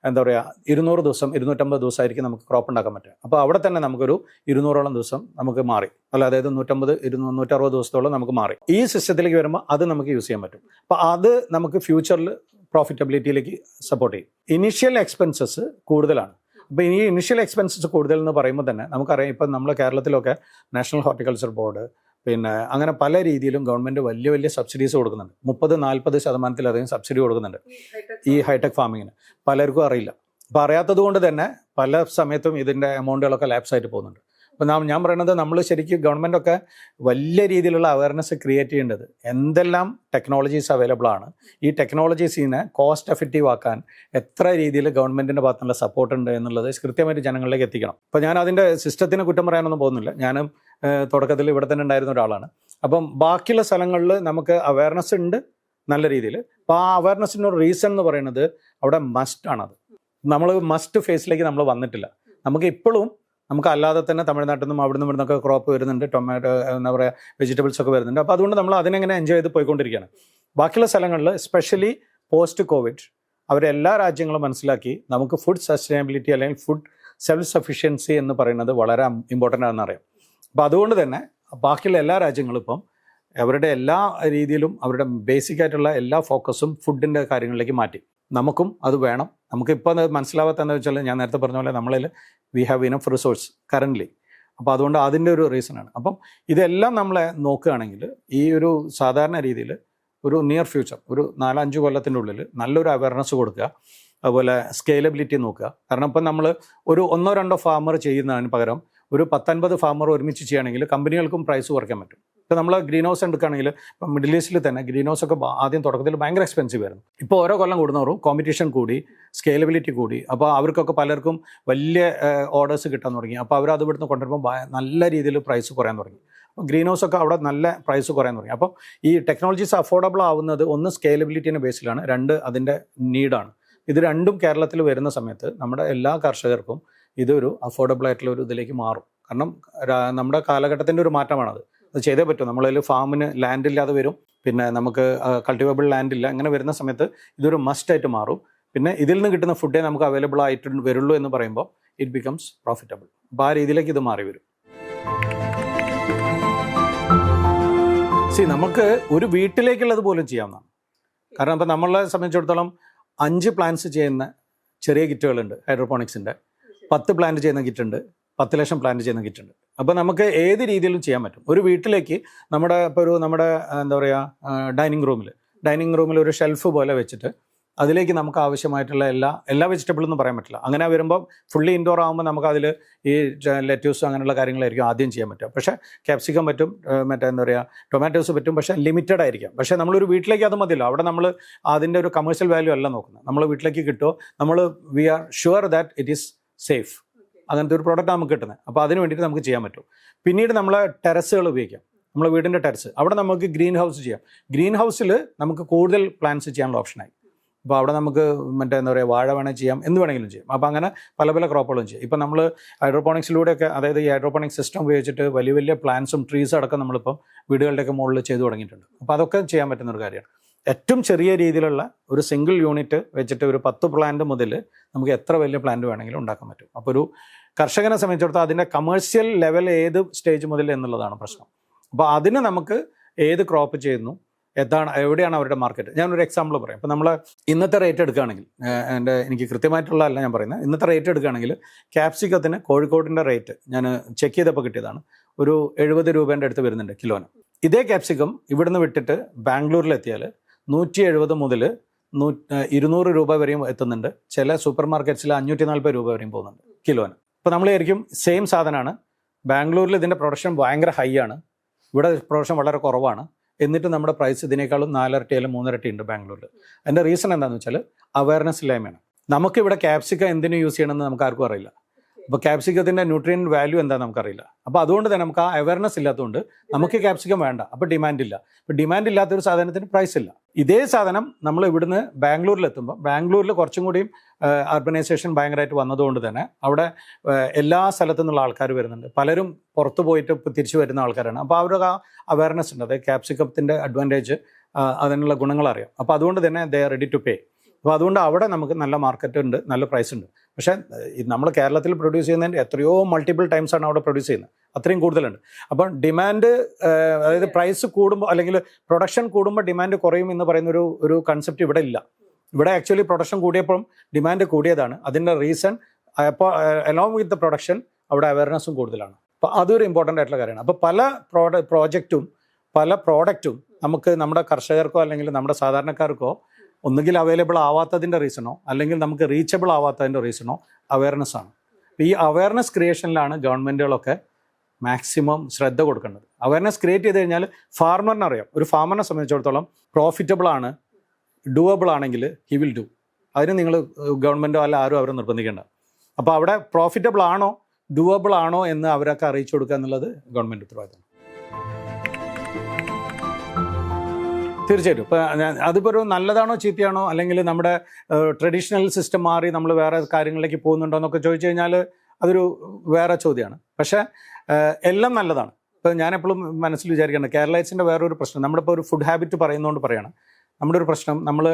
Speaker 1: 200 ദിവസം 250 ദിവസമായിരിക്കും നമുക്ക് ക്രോപ്പ് ഉണ്ടാക്കാൻ പറ്റുക. അപ്പോൾ അവിടെ തന്നെ നമുക്കൊരു 200ഓളം ദിവസം നമുക്ക് മാറി, അതായത് 160 ദിവസത്തോളം നമുക്ക് മാറി. ഈ സിസ്റ്റത്തിലേക്ക് വരുമ്പോൾ അത് നമുക്ക് യൂസ് ചെയ്യാൻ പറ്റും. അപ്പോൾ അത് നമുക്ക് ഫ്യൂച്ചറിൽ പ്രോഫിറ്റബിലിറ്റിയിലേക്ക് സപ്പോർട്ട് ചെയ്യും. ഇനീഷ്യൽ എക്സ്പെൻസസ് കൂടുതലാണ്. അപ്പോൾ ഈ ഇനിഷ്യൽ എക്സ്പെൻസസ് കൂടുതൽ എന്ന് പറയുമ്പോൾ തന്നെ നമുക്കറിയാം, ഇപ്പം നമ്മൾ കേരളത്തിലൊക്കെ നാഷണൽ ഹോർട്ടിക്കൾച്ചർ ബോർഡ് പിന്നെ അങ്ങനെ പല രീതിയിലും ഗവൺമെൻറ് വലിയ വലിയ സബ്സിഡീസ് കൊടുക്കുന്നുണ്ട്. 30-40% സബ്സിഡി കൊടുക്കുന്നുണ്ട് ഈ ഹൈടെക് ഫാമിങ്ങിന്. പലർക്കും അറിയില്ല. അപ്പോൾ അറിയാത്തത് കൊണ്ട് തന്നെ പല സമയത്തും ഇതിൻ്റെ എമൗണ്ടുകളൊക്കെ ലാപ്സ് ആയിട്ട് പോകുന്നുണ്ട്. അപ്പോൾ ഞാൻ പറയുന്നത്, നമ്മൾ ശരിക്കും ഗവൺമെൻറ്റൊക്കെ വലിയ രീതിയിലുള്ള അവയർനെസ് ക്രിയേറ്റ് ചെയ്യേണ്ടത് എന്തെല്ലാം ടെക്നോളജീസ് അവൈലബിൾ ആണ്, ഈ ടെക്നോളജീസിനെ കോസ്റ്റ് എഫക്റ്റീവ് ആക്കാൻ എത്ര രീതിയിൽ ഗവൺമെൻറ്റിൻ്റെ ഭാഗത്തുള്ള സപ്പോർട്ട് ഉണ്ട് എന്നുള്ളത് കൃത്യമായിട്ട് ജനങ്ങളിലേക്ക് എത്തിക്കണം. അപ്പോൾ ഞാൻ അതിൻ്റെ സിസ്റ്റത്തിന് കുറ്റം പറയാനൊന്നും പോകുന്നില്ല. ഞാനും തുടക്കത്തിൽ ഇവിടെ തന്നെ ഉണ്ടായിരുന്ന ഒരാളാണ്. അപ്പം ബാക്കിയുള്ള സ്ഥലങ്ങളിൽ നമുക്ക് അവയർനെസ് ഉണ്ട് നല്ല രീതിയിൽ. അപ്പോൾ ആ അവയർനെസ്സിൻ്റെ ഒരു റീസൺ എന്ന് പറയുന്നത് അവിടെ മസ്റ്റാണത്. നമ്മൾ മസ്റ്റ് ഫേസിലേക്ക് നമ്മൾ വന്നിട്ടില്ല. നമുക്ക് ഇപ്പോഴും നമുക്ക് അല്ലാതെ തന്നെ തമിഴ്നാട്ടിൽ നിന്നും അവിടെ നിന്നും ഇവിടുന്നൊക്കെ ക്രോപ്പ് വരുന്നുണ്ട്, ടൊമാറ്റോ വെജിറ്റബിൾസ് ഒക്കെ വരുന്നുണ്ട്. അപ്പോൾ അതുകൊണ്ട് നമ്മൾ അതിനെങ്ങനെ എൻജോയ് ചെയ്ത് പോയിക്കൊണ്ടിരിക്കുകയാണ്. ബാക്കിയുള്ള സ്ഥലങ്ങളിൽ എസ്പെഷ്യലി പോസ്റ്റ് കോവിഡ് അവരെല്ലാ രാജ്യങ്ങളും മനസ്സിലാക്കി നമുക്ക് ഫുഡ് സസ്റ്റൈനബിലിറ്റി അല്ലെങ്കിൽ ഫുഡ് സെൽഫ് സഫിഷ്യൻസി എന്ന് പറയുന്നത് വളരെ ഇമ്പോർട്ടൻ്റ് ആണെന്ന് അറിയാം. അപ്പോൾ അതുകൊണ്ട് തന്നെ ബാക്കിയുള്ള എല്ലാ രാജ്യങ്ങളും ഇപ്പം അവരുടെ എല്ലാ രീതിയിലും അവരുടെ ബേസിക് ആയിട്ടുള്ള എല്ലാ ഫോക്കസും ഫുഡിൻ്റെ കാര്യങ്ങളിലേക്ക് മാറ്റി. നമുക്കും അത് വേണം. നമുക്കിപ്പോൾ മനസ്സിലാവാത്തതെന്ന് വെച്ചാൽ, ഞാൻ നേരത്തെ പറഞ്ഞ പോലെ നമ്മളിൽ we have enough resource currently. അപ്പോൾ അതുകൊണ്ട് അതിൻ്റെ ഒരു റീസണാണ്. അപ്പം ഇതെല്ലാം നമ്മളെ നോക്കുകയാണെങ്കിൽ ഈ ഒരു സാധാരണ രീതിയിൽ ഒരു നിയർ ഫ്യൂച്ചർ ഒരു 4-5 കൊല്ലത്തിൻ്റെ ഉള്ളിൽ നല്ലൊരു അവയർനെസ് കൊടുക്കുക. അതുപോലെ സ്കെയിലബിലിറ്റി നോക്കുക. കാരണം ഇപ്പം നമ്മൾ ഒരു 1-2 ഫാമർ ചെയ്യുന്നതിന് പകരം ഒരു 10-50 ഫാമർ ഒരുമിച്ച് ചെയ്യുകയാണെങ്കിൽ കമ്പനികൾക്കും പ്രൈസ് കുറയ്ക്കാൻ പറ്റും. ഇപ്പോൾ നമ്മൾ ഗ്രീൻ ഹൗസ് എടുക്കുകയാണെങ്കിൽ ഇപ്പം മിഡിൽ ഈസ്റ്റിൽ തന്നെ ഗ്രീൻ ഹൗസ് ഒക്കെ ആദ്യം തുടക്കത്തിൽ ഭയങ്കര എക്സ്പെൻസീവ് ആയിരുന്നു. ഇപ്പോൾ ഓരോ കൊല്ലം കൂടുന്നവരും കോമ്പറ്റീഷൻ കൂടി, സ്കെയിലബിലിറ്റി കൂടി. അപ്പോൾ അവർക്കൊക്കെ പലർക്കും വലിയ ഓർഡേഴ്സ് കിട്ടാൻ തുടങ്ങി. അപ്പോൾ അവർ അത് ഇവിടുന്ന് കൊണ്ടുവരുമ്പോൾ നല്ല രീതിയിൽ പ്രൈസ് കുറയാൻ തുടങ്ങി. അപ്പോൾ ഗ്രീൻ ഹൗസ് ഒക്കെ അവിടെ നല്ല പ്രൈസ് കുറയാൻ തുടങ്ങി. അപ്പോൾ ഈ ടെക്നോളജീസ് അഫോർഡബിൾ ആവുന്നത് ഒന്ന് സ്കെയിലബിലിറ്റിൻ്റെ ബേസിലാണ്, രണ്ട് അതിൻ്റെ നീഡാണ്. ഇത് രണ്ടും കേരളത്തിൽ വരുന്ന സമയത്ത് നമ്മുടെ എല്ലാ കർഷകർക്കും ഇതൊരു അഫോർഡബിൾ ആയിട്ടുള്ള ഒരു ഇതിലേക്ക് മാറും. കാരണം നമ്മുടെ കാലഘട്ടത്തിൻ്റെ ഒരു മാറ്റമാണത്. അത് ചെയ്തേ പറ്റും. നമ്മളതിൽ ഫാമിന് ലാൻഡ് ഇല്ലാതെ വരും, പിന്നെ നമുക്ക് കൾട്ടിവേബിൾ ലാൻഡ് ഇല്ല. അങ്ങനെ വരുന്ന സമയത്ത് ഇതൊരു മസ്റ്റായിട്ട് മാറും. പിന്നെ ഇതിൽ നിന്ന് കിട്ടുന്ന ഫുഡേ നമുക്ക് അവൈലബിൾ ആയിട്ട് വരുള്ളൂ എന്ന് പറയുമ്പോൾ ഇറ്റ് ബിക്കംസ് പ്രോഫിറ്റബിൾ. അപ്പോൾ ആ രീതിയിലേക്ക് ഇത് മാറി വരും. നമുക്ക് ഒരു വീട്ടിലേക്കുള്ളത് പോലും ചെയ്യാവുന്നതാണ്. കാരണം ഇപ്പോൾ നമ്മളെ സംബന്ധിച്ചിടത്തോളം 5 പ്ലാന്റ്സ് ചെയ്യുന്ന ചെറിയ കിറ്റുകളുണ്ട് ഹൈഡ്രോപോണിക്സിൻ്റെ. 10 പ്ലാന്റ് ചെയ്യുന്ന കിറ്റുണ്ട്, 10 ലക്ഷം പ്ലാന്റ് ചെയ്യുന്ന കിറ്റുണ്ട്. അപ്പോൾ നമുക്ക് ഏത് രീതിയിലും ചെയ്യാൻ പറ്റും. ഒരു വീട്ടിലേക്ക് നമ്മുടെ ഡൈനിങ് റൂമിൽ ഒരു ഷെൽഫ് പോലെ വെച്ചിട്ട് അതിലേക്ക് നമുക്ക് ആവശ്യമായിട്ടുള്ള എല്ലാ വെജിറ്റബിളൊന്നും പറയാൻ പറ്റില്ല. അങ്ങനെ വരുമ്പോൾ ഫുള്ളി ഇൻഡോർ ആകുമ്പോൾ നമുക്ക് അതിൽ ഈ ലെറ്റ്യൂസ് അങ്ങനെയുള്ള കാര്യങ്ങളായിരിക്കും ആദ്യം ചെയ്യാൻ പറ്റുക. പക്ഷേ ക്യാപ്സിക്കം പറ്റും, ടൊമാറ്റോസ് പറ്റും, പക്ഷേ ലിമിറ്റഡ് ആയിരിക്കാം. പക്ഷേ നമ്മളൊരു വീട്ടിലേക്ക് അത് മതിയല്ലോ. അവിടെ നമ്മൾ അതിൻ്റെ ഒരു കമേഴ്ഷ്യൽ വാല്യൂ അല്ല നോക്കുന്നത്. നമ്മൾ വീട്ടിലേക്ക് കിട്ടുമോ, we are sure that it is safe. അങ്ങനത്തെ ഒരു പ്രോഡക്റ്റ് നമുക്ക് കിട്ടുന്നത്. അപ്പോൾ അതിന് വേണ്ടിയിട്ട് നമുക്ക് ചെയ്യാൻ പറ്റും. പിന്നീട് നമ്മളെ ടെറസുകൾ ഉപയോഗിക്കാം. നമ്മളെ വീടിൻ്റെ ടെറസ്, അവിടെ നമുക്ക് ഗ്രീൻ ഹൗസ് ചെയ്യാം. ഗ്രീൻ ഹൗസിൽ നമുക്ക് കൂടുതൽ പ്ലാന്റ്സ് ചെയ്യാനുള്ള ഓപ്ഷനായി. അപ്പോൾ അവിടെ നമുക്ക് വാഴ വേണമെങ്കിൽ ചെയ്യാം, എന്ത് വേണമെങ്കിലും ചെയ്യാം. അപ്പോൾ അങ്ങനെ പല പല ക്രോപ്പുകളും ചെയ്യാം. ഇപ്പോൾ നമ്മൾ ഹൈഡ്രോപോണിക്സിലൂടെയൊക്കെ, അതായത് ഈ ഹൈഡ്രോപോണിക്സ് സിസ്റ്റം ഉപയോഗിച്ചിട്ട് വലിയ വലിയ പ്ലാന്റ്സും ട്രീസും അടക്കം നമ്മളിപ്പം വീടുകളുടെയൊക്കെ മുകളിൽ ചെയ്തു തുടങ്ങിയിട്ടുണ്ട്. അപ്പോൾ അതൊക്കെ ചെയ്യാൻ പറ്റുന്നൊരു കാര്യമാണ്. ഏറ്റവും ചെറിയ രീതിയിലുള്ള ഒരു സിംഗിൾ യൂണിറ്റ് വെച്ചിട്ട് ഒരു 10 പ്ലാന്റ് മുതൽ നമുക്ക് എത്ര വലിയ പ്ലാന്റ് വേണമെങ്കിലും ഉണ്ടാക്കാൻ പറ്റും. അപ്പോൾ ഒരു കർഷകനെ സംബന്ധിച്ചിടത്തോളം അതിൻ്റെ കമേഴ്ഷ്യൽ ലെവൽ ഏത് സ്റ്റേജ് മുതൽ എന്നുള്ളതാണ് പ്രശ്നം. അപ്പോൾ അതിന് നമുക്ക് ഏത് ക്രോപ്പ് ചെയ്യുന്നു, എവിടെയാണ് അവരുടെ മാർക്കറ്റ്. ഞാനൊരു എക്സാമ്പിൾ പറയാം. ഇപ്പോൾ നമ്മൾ ഇന്നത്തെ റേറ്റ് എടുക്കുകയാണെങ്കിൽ, എനിക്ക് കൃത്യമായിട്ടുള്ള അല്ല ഞാൻ പറയുന്നത്, ഇന്നത്തെ റേറ്റ് എടുക്കുകയാണെങ്കിൽ ക്യാപ്സിക്കത്തിന് കോഴിക്കോടിൻ്റെ റേറ്റ് ഞാൻ ചെക്ക് ചെയ്തപ്പോൾ കിട്ടിയതാണ്. ഒരു 70 രൂപേൻ്റെ അടുത്ത് വരുന്നുണ്ട് കിലോന്. ഇതേ ക്യാപ്സിക്കം ഇവിടുന്ന് വിട്ടിട്ട് ബാംഗ്ലൂരിലെത്തിയാൽ 170 മുതൽ 200 രൂപ വരെയും എത്തുന്നുണ്ട്. ചില സൂപ്പർ മാർക്കറ്റ്സിൽ 540 രൂപ വരെയും പോകുന്നുണ്ട് കിലോന്. ഇപ്പോൾ നമ്മൾ വിചാരിക്കും സെയിം സാധനമാണ്, ബാംഗ്ലൂരിൽ ഇതിൻ്റെ പ്രൊഡക്ഷൻ ഭയങ്കര ഹൈ ആണ്, ഇവിടെ പ്രൊഡക്ഷൻ വളരെ കുറവാണ്, എന്നിട്ട് നമ്മുടെ പ്രൈസ് ഇതിനേക്കാളും 4 ഇരട്ടി അല്ലെങ്കിൽ 3 ഇരട്ടി ഉണ്ട് ബാംഗ്ലൂരിൽ. അതിൻ്റെ റീസൺ എന്താണെന്ന് വെച്ചാൽ അവയർനെസ് ഇല്ലായ്മയാണ്. നമുക്കിവിടെ ക്യാപ്സിക്കം എന്തിനു യൂസ് ചെയ്യണമെന്ന് നമുക്ക് ആർക്കും അറിയില്ല. അപ്പോൾ ക്യാപ്സിക്കത്തിൻ്റെ ന്യൂട്രിയൻ വാല്യൂ എന്താണെന്ന് നമുക്കറിയില്ല. അപ്പോൾ അതുകൊണ്ട് തന്നെ നമുക്ക് ആ അവയർനെസ് ഇല്ലാത്തതുകൊണ്ട് നമുക്ക് ക്യാപ്സിക്കം വേണ്ട. അപ്പോൾ ഡിമാൻഡ് ഇല്ല. അപ്പോൾ ഡിമാൻഡ് ഇല്ലാത്തൊരു സാധനത്തിന് പ്രൈസ് ഇല്ല. ഇതേ സാധനം നമ്മൾ ഇവിടുന്ന് ബാംഗ്ലൂരിലെത്തുമ്പോൾ, ബാംഗ്ലൂരിൽ കുറച്ചും കൂടിയും അർബനൈസേഷൻ ഭയങ്കരമായിട്ട് വന്നതുകൊണ്ട് തന്നെ അവിടെ എല്ലാ സ്ഥലത്തു നിന്നുള്ള ആൾക്കാർ വരുന്നുണ്ട്. പലരും പുറത്ത് പോയിട്ട് തിരിച്ചു വരുന്ന ആൾക്കാരാണ്. അപ്പോൾ അവർക്ക് ആ അവയർനെസ് ഉണ്ട്, അതായത് ക്യാപ്സിക്കത്തിൻ്റെ അഡ്വാൻറ്റേജ്, അതിനുള്ള ഗുണങ്ങൾ അറിയാം. അപ്പോൾ അതുകൊണ്ട് തന്നെ they are ready to pay. അപ്പോൾ അതുകൊണ്ട് അവിടെ നമുക്ക് നല്ല മാർക്കറ്റ് ഉണ്ട്, നല്ല പ്രൈസ് ഉണ്ട്. പക്ഷേ നമ്മൾ കേരളത്തിൽ പ്രൊഡ്യൂസ് ചെയ്യുന്നതിൻ്റെ എത്രയോ മൾട്ടിപ്പിൾ ടൈംസ് ആണ് അവിടെ പ്രൊഡ്യൂസ് ചെയ്യുന്നത്, അത്രയും കൂടുതലുണ്ട്. അപ്പം ഡിമാൻഡ്, അതായത് പ്രൈസ് കൂടുമ്പോൾ അല്ലെങ്കിൽ പ്രൊഡക്ഷൻ കൂടുമ്പോൾ ഡിമാൻഡ് കുറയും എന്ന് പറയുന്ന ഒരു കൺസെപ്റ്റ് ഇവിടെ ഇല്ല. ഇവിടെ ആക്ച്വലി പ്രൊഡക്ഷൻ കൂടിയപ്പം ഡിമാൻഡ് കൂടിയതാണ്. അതിൻ്റെ റീസൺ അപ്പോൾ അലോങ് വിത്ത് ദ പ്രൊഡക്ഷൻ അവിടെ അവയർനെസ്സും കൂടുതലാണ്. അപ്പോൾ അതൊരു ഇമ്പോർട്ടൻ്റ് ആയിട്ടുള്ള കാര്യമാണ്. അപ്പോൾ പല പ്രോജക്റ്റും പല പ്രോഡക്റ്റും നമുക്ക് നമ്മുടെ കർഷകർക്കോ അല്ലെങ്കിൽ നമ്മുടെ സാധാരണക്കാർക്കോ ഒന്നുകിൽ അവൈലബിൾ ആവാത്തതിൻ്റെ റീസണോ അല്ലെങ്കിൽ നമുക്ക് റീച്ചബിൾ ആവാത്തതിൻ്റെ റീസണോ അവയർനെസ് ആണ്. ഈ അവയർനെസ് ക്രിയേഷനിലാണ് ഗവൺമെൻറ്റുകളൊക്കെ മാക്സിമം ശ്രദ്ധ കൊടുക്കേണ്ടത്. അവയർനെസ് ക്രിയേറ്റ് ചെയ്ത് കഴിഞ്ഞാൽ ഫാർമറിന് അറിയാം, ഒരു ഫാർമറിനെ സംബന്ധിച്ചിടത്തോളം പ്രോഫിറ്റബിൾ ആണ്, ഡൂവബിൾ ആണെങ്കിൽ ഹി വിൽ ഡു. അതിന് നിങ്ങൾ ഗവൺമെൻറ്റോ അല്ല ആരും അവരെ നിർബന്ധിക്കേണ്ട. അപ്പോൾ അവിടെ പ്രോഫിറ്റബിൾ ആണോ ഡൂവബിൾ ആണോ എന്ന് അവരൊക്കെ അറിയിച്ചു കൊടുക്കുക എന്നുള്ളത് ഗവൺമെൻറ് ഉത്തരവാദിത്തമാണ്. തീർച്ചയായിട്ടും. ഇപ്പോൾ അതിപ്പോൾ ഒരു നല്ലതാണോ ചീത്തയാണോ, അല്ലെങ്കിൽ നമ്മുടെ ട്രഡീഷണൽ സിസ്റ്റം മാറി നമ്മൾ വേറെ കാര്യങ്ങളിലേക്ക് പോകുന്നുണ്ടോ എന്നൊക്കെ ചോദിച്ചു കഴിഞ്ഞാൽ അതൊരു വേറെ ചോദ്യമാണ്. പക്ഷേ എല്ലാം നല്ലതാണ്. ഇപ്പോൾ ഞാനെപ്പോഴും മനസ്സിൽ വിചാരിക്കേണ്ടത് കേരളൈറ്റ്സിൻ്റെ വേറൊരു പ്രശ്നം, നമ്മളിപ്പോൾ ഒരു ഫുഡ് ഹാബിറ്റ് പറയുന്നതുകൊണ്ട് പറയുകയാണ്, നമ്മുടെ ഒരു പ്രശ്നം, നമ്മൾ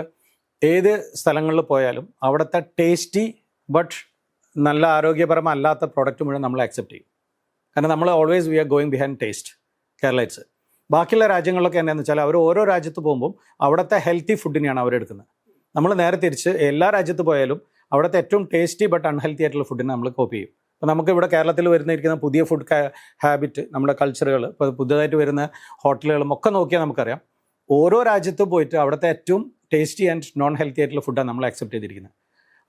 Speaker 1: ഏത് സ്ഥലങ്ങളിൽ പോയാലും അവിടുത്തെ ടേസ്റ്റി ബട്ട് നല്ല ആരോഗ്യപരമല്ലാത്ത പ്രോഡക്റ്റ് മുഴുവൻ നമ്മൾ അക്സെപ്റ്റ് ചെയ്യും. കാരണം നമ്മൾ always V are going behind taste, Keralites. ബാക്കിയുള്ള രാജ്യങ്ങളിലൊക്കെ എന്താണെന്ന് വെച്ചാൽ അവർ ഓരോ രാജ്യത്ത് പോകുമ്പോൾ അവിടുത്തെ ഹെൽത്തി ഫുഡിനെയാണ് അവരെടുക്കുന്നത്. നമ്മൾ നേരെ തിരിച്ച് എല്ലാ രാജ്യത്ത് പോയാലും അവിടുത്തെ ഏറ്റവും ടേസ്റ്റി ബട്ട് അൺഹെൽത്തി ആയിട്ടുള്ള ഫുഡിനെ നമ്മൾ കോപ്പി ചെയ്യും. അപ്പോൾ നമുക്ക് ഇവിടെ കേരളത്തിൽ വരുന്നിരിക്കുന്ന പുതിയ ഫുഡ് ഹാബിറ്റ്, നമ്മുടെ കൾച്ചറുകൾ, ഇപ്പോൾ പുതുതായിട്ട് വരുന്ന ഹോട്ടലുകളും ഒക്കെ നോക്കിയാൽ നമുക്കറിയാം ഓരോ രാജ്യത്ത് പോയിട്ട് അവിടുത്തെ ഏറ്റവും ടേസ്റ്റി ആൻഡ് നോൺ ഹെൽത്തി ആയിട്ടുള്ള ഫുഡാണ് നമ്മൾ അക്സെപ്റ്റ് ചെയ്തിരിക്കുന്നത്.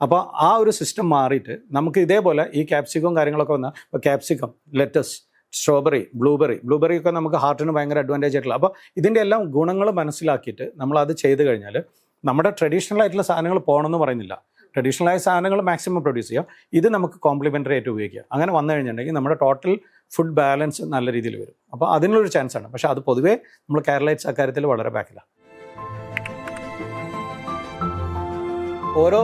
Speaker 1: അപ്പോൾ ആ ഒരു സിസ്റ്റം മാറിയിട്ട് നമുക്ക് ഇതേപോലെ ഈ ക്യാപ്സിക്കവും കാര്യങ്ങളൊക്കെ വന്നാൽ, ഇപ്പോൾ ക്യാപ്സിക്കം, ലെറ്റസ്, സ്ട്രോബെറി, ബ്ലൂബെറി ഒക്കെ നമുക്ക് ഹാർട്ടിന് ഭയങ്കര അഡ്വാൻറ്റേജ് ആയിട്ടുള്ള. അപ്പോൾ ഇതിൻ്റെ എല്ലാം ഗുണങ്ങൾ മനസ്സിലാക്കിയിട്ട് നമ്മളത് ചെയ്ത് കഴിഞ്ഞാൽ നമ്മുടെ ട്രഡീഷണൽ ആയിട്ടുള്ള സാധനങ്ങൾ പോകണമെന്ന് പറയുന്നില്ല, ട്രഡീഷണലായ സാധനങ്ങൾ മാക്സിമം പ്രൊഡ്യൂസ് ചെയ്യാം, ഇത് നമുക്ക് കോംപ്ലിമെൻ്ററി ആയിട്ട് ഉപയോഗിക്കുക. അങ്ങനെ വന്നു കഴിഞ്ഞിട്ടുണ്ടെങ്കിൽ നമ്മുടെ ടോട്ടൽ ഫുഡ് ബാലൻസ് നല്ല രീതിയിൽ വരും. അപ്പോൾ അതിനുള്ളൊരു ചാൻസാണ്. പക്ഷേ അത് പൊതുവേ നമ്മൾ കേരളൈറ്റ്സ് അക്കാര്യത്തിൽ വളരെ ബാക്കിലാണ്. ഓരോ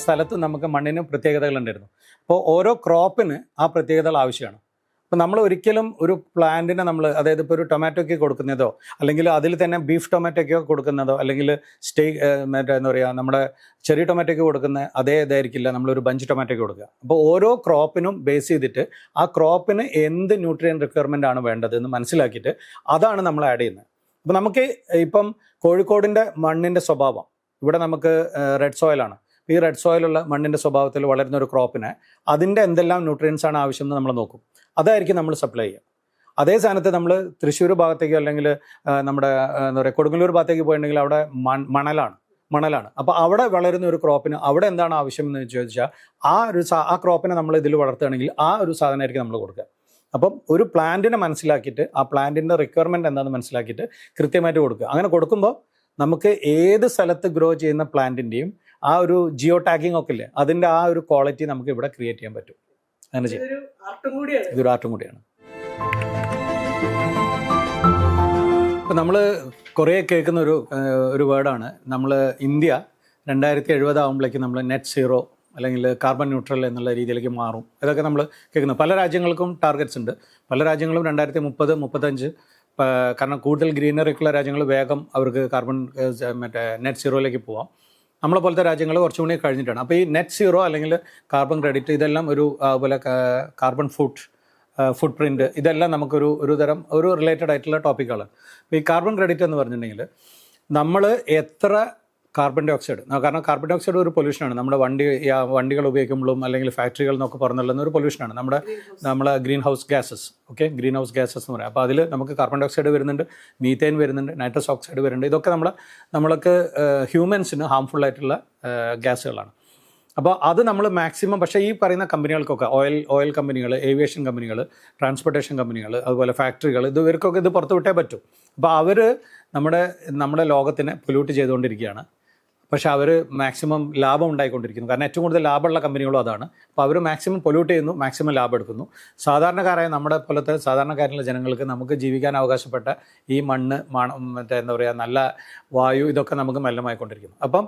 Speaker 1: സ്ഥലത്തും നമുക്ക് മണ്ണിന് പ്രത്യേകതകളുണ്ടായിരുന്നു. അപ്പോൾ ഓരോ ക്രോപ്പിന് ആ പ്രത്യേകതകൾ ആവശ്യമാണ്. അപ്പോൾ നമ്മൾ ഒരിക്കലും ഒരു പ്ലാന്റിനെ നമ്മൾ, അതായത് ഇപ്പോൾ ഒരു ടൊമാറ്റോയ്ക്ക് കൊടുക്കുന്നതോ അല്ലെങ്കിൽ അതിൽ തന്നെ ബീഫ് ടൊമാറ്റോയ്ക്കോ കൊടുക്കുന്നതോ അല്ലെങ്കിൽ മറ്റേ എന്താ പറയുക, നമ്മുടെ ചെറിയ ടൊമാറ്റോയ്ക്ക് കൊടുക്കുന്ന അതേ ഇതായിരിക്കില്ല നമ്മളൊരു ബഞ്ച് ടൊമാറ്റോയ്ക്ക് കൊടുക്കുക. അപ്പോൾ ഓരോ ക്രോപ്പിനും ബേസ് ചെയ്തിട്ട് ആ ക്രോപ്പിന് എന്ത് ന്യൂട്രിയൻ റിക്വയർമെൻ്റ് ആണ് വേണ്ടത് എന്ന് മനസ്സിലാക്കിയിട്ട് അതാണ് നമ്മൾ ആഡ് ചെയ്യുന്നത്. അപ്പോൾ നമുക്ക് ഇപ്പം കോഴിക്കോടിൻ്റെ മണ്ണിൻ്റെ സ്വഭാവം, ഇവിടെ നമുക്ക് റെഡ് സോയിലാണ്. ഈ റെഡ് സോയിലുള്ള മണ്ണിൻ്റെ സ്വഭാവത്തിൽ വളരുന്ന ഒരു ക്രോപ്പിന് അതിൻ്റെ എന്തെല്ലാം ന്യൂട്രിയൻസ് ആണ് ആവശ്യം എന്ന് നമ്മൾ നോക്കും, അതായിരിക്കും നമ്മൾ സപ്ലൈ ചെയ്യുക. അതേ സ്ഥാനത്ത് നമ്മൾ തൃശ്ശൂർ ഭാഗത്തേക്കോ അല്ലെങ്കിൽ നമ്മുടെ എന്താ പറയുക കൊടുങ്ങല്ലൂർ ഭാഗത്തേക്ക് പോയിട്ടുണ്ടെങ്കിൽ അവിടെ മണലാണ്. അപ്പോൾ അവിടെ വളരുന്ന ഒരു ക്രോപ്പിന് അവിടെ എന്താണ് ആവശ്യം എന്ന് ചോദിച്ചാൽ ആ ക്രോപ്പിനെ നമ്മൾ ഇതിൽ വളർത്തുകയാണെങ്കിൽ ആ ഒരു സാധനമായിരിക്കും നമ്മൾ കൊടുക്കുക. അപ്പം ഒരു പ്ലാന്റിനെ മനസ്സിലാക്കിയിട്ട് ആ പ്ലാന്റിൻ്റെ റിക്വയർമെൻറ്റ് എന്താണെന്ന് മനസ്സിലാക്കിയിട്ട് കൃത്യമായിട്ട് കൊടുക്കുക. അങ്ങനെ കൊടുക്കുമ്പോൾ നമുക്ക് ഏത് സ്ഥലത്ത് ഗ്രോ ചെയ്യുന്ന പ്ലാന്റിൻ്റെയും ആ ഒരു ജിയോ ടാഗിങ് ഒക്കെ ഇല്ലേ, അതിൻ്റെ ആ ഒരു ക്വാളിറ്റി നമുക്ക് ഇവിടെ ക്രിയേറ്റ് ചെയ്യാൻ പറ്റും. അങ്ങനെ ചെയ്യാം. ഇതൊരു ആർട്ടും കൂടിയാണ്. ഇപ്പം നമ്മൾ കുറേ കേൾക്കുന്ന ഒരു വേർഡാണ്, നമ്മൾ ഇന്ത്യ 2070 ആകുമ്പോഴേക്കും നമ്മൾ നെറ്റ് സീറോ അല്ലെങ്കിൽ കാർബൺ ന്യൂട്രൽ എന്നുള്ള രീതിയിലേക്ക് മാറും. ഇതൊക്കെ നമ്മൾ കേൾക്കുന്നത്. പല രാജ്യങ്ങൾക്കും ടാർഗറ്റ്സ് ഉണ്ട്. പല രാജ്യങ്ങളും 2030, 35, കാരണം കൂടുതൽ ഗ്രീനറിക്കുള്ള രാജ്യങ്ങൾ വേഗം അവർക്ക് നെറ്റ് സീറോയിലേക്ക് പോവാം. നമ്മളെ പോലത്തെ രാജ്യങ്ങൾ കുറച്ചും കൂടി കഴിഞ്ഞിട്ടാണ്. അപ്പോൾ ഈ നെറ്റ് സീറോ അല്ലെങ്കിൽ കാർബൺ ക്രെഡിറ്റ് ഇതെല്ലാം അതുപോലെ കാർബൺ ഫുട് പ്രിൻറ്റ് ഇതെല്ലാം നമുക്കൊരു തരം റിലേറ്റഡ് ആയിട്ടുള്ള ടോപ്പിക്കുകളാണ്. അപ്പോൾ ഈ കാർബൺ ക്രെഡിറ്റ് എന്ന് പറഞ്ഞിട്ടുണ്ടെങ്കിൽ നമ്മൾ എത്ര കാർബൺ ഡൈ ഓക്സൈഡ്, കാരണം കാർബൺ ഡൈ ഓക്സൈഡ് ഒരു പൊല്യൂഷനാണ്. നമ്മുടെ വണ്ടികൾ ഉപയോഗിക്കുമ്പോഴും അല്ലെങ്കിൽ ഫാക്ടറികൾ എന്നൊക്കെ പറഞ്ഞുള്ള ഒരു പൊല്യൂഷനാണ് നമ്മളെ green house gases. Green house gases എന്ന് പറയാം. അപ്പോൾ അതിൽ നമുക്ക് കാർബൺ ഡൈ ഓക്സൈഡ് വരുന്നുണ്ട്, മീത്തേൻ വരുന്നുണ്ട്, നൈട്രസ് ഓക്സൈഡ് വരുന്നുണ്ട്. ഇതൊക്കെ നമ്മൾക്ക് ഹ്യൂമൻസിന് ഹാംഫുൾ ആയിട്ടുള്ള ഗ്യാസുകളാണ്. അപ്പോൾ അത് നമ്മൾ മാക്സിമം, പക്ഷേ ഈ പറയുന്ന കമ്പനികൾക്കൊക്കെ ഓയിൽ കമ്പനികൾ, ഏവിയേഷൻ കമ്പനികൾ, ട്രാൻസ്പോർട്ടേഷൻ കമ്പനികൾ, അതുപോലെ ഫാക്ടറികൾ, ഇവർക്കൊക്കെ ഇത് പുറത്ത് വിട്ടേ പറ്റും. അപ്പോൾ അവർ നമ്മുടെ ലോകത്തിനെ പൊല്യൂട്ട് ചെയ്തുകൊണ്ടിരിക്കുകയാണ്. പക്ഷേ അവർ മാക്സിമം ലാഭം ഉണ്ടായിക്കൊണ്ടിരിക്കുന്നു. കാരണം ഏറ്റവും കൂടുതൽ ലാഭമുള്ള കമ്പനികളും അതാണ്. അപ്പോൾ അവർ മാക്സിമം പൊല്യൂട്ട് ചെയ്യുന്നു, മാക്സിമം ലാഭം എടുക്കുന്നു. സാധാരണക്കാരായ നമ്മുടെ പോലത്തെ സാധാരണക്കാരുള്ള ജനങ്ങൾക്ക് നമുക്ക് ജീവിക്കാൻ അവകാശപ്പെട്ട ഈ മണ്ണ്, മറ്റേ എന്താ പറയുക, നല്ല വായു, ഇതൊക്കെ നമുക്ക് മലിനമായിക്കൊണ്ടിരിക്കുന്നു. അപ്പം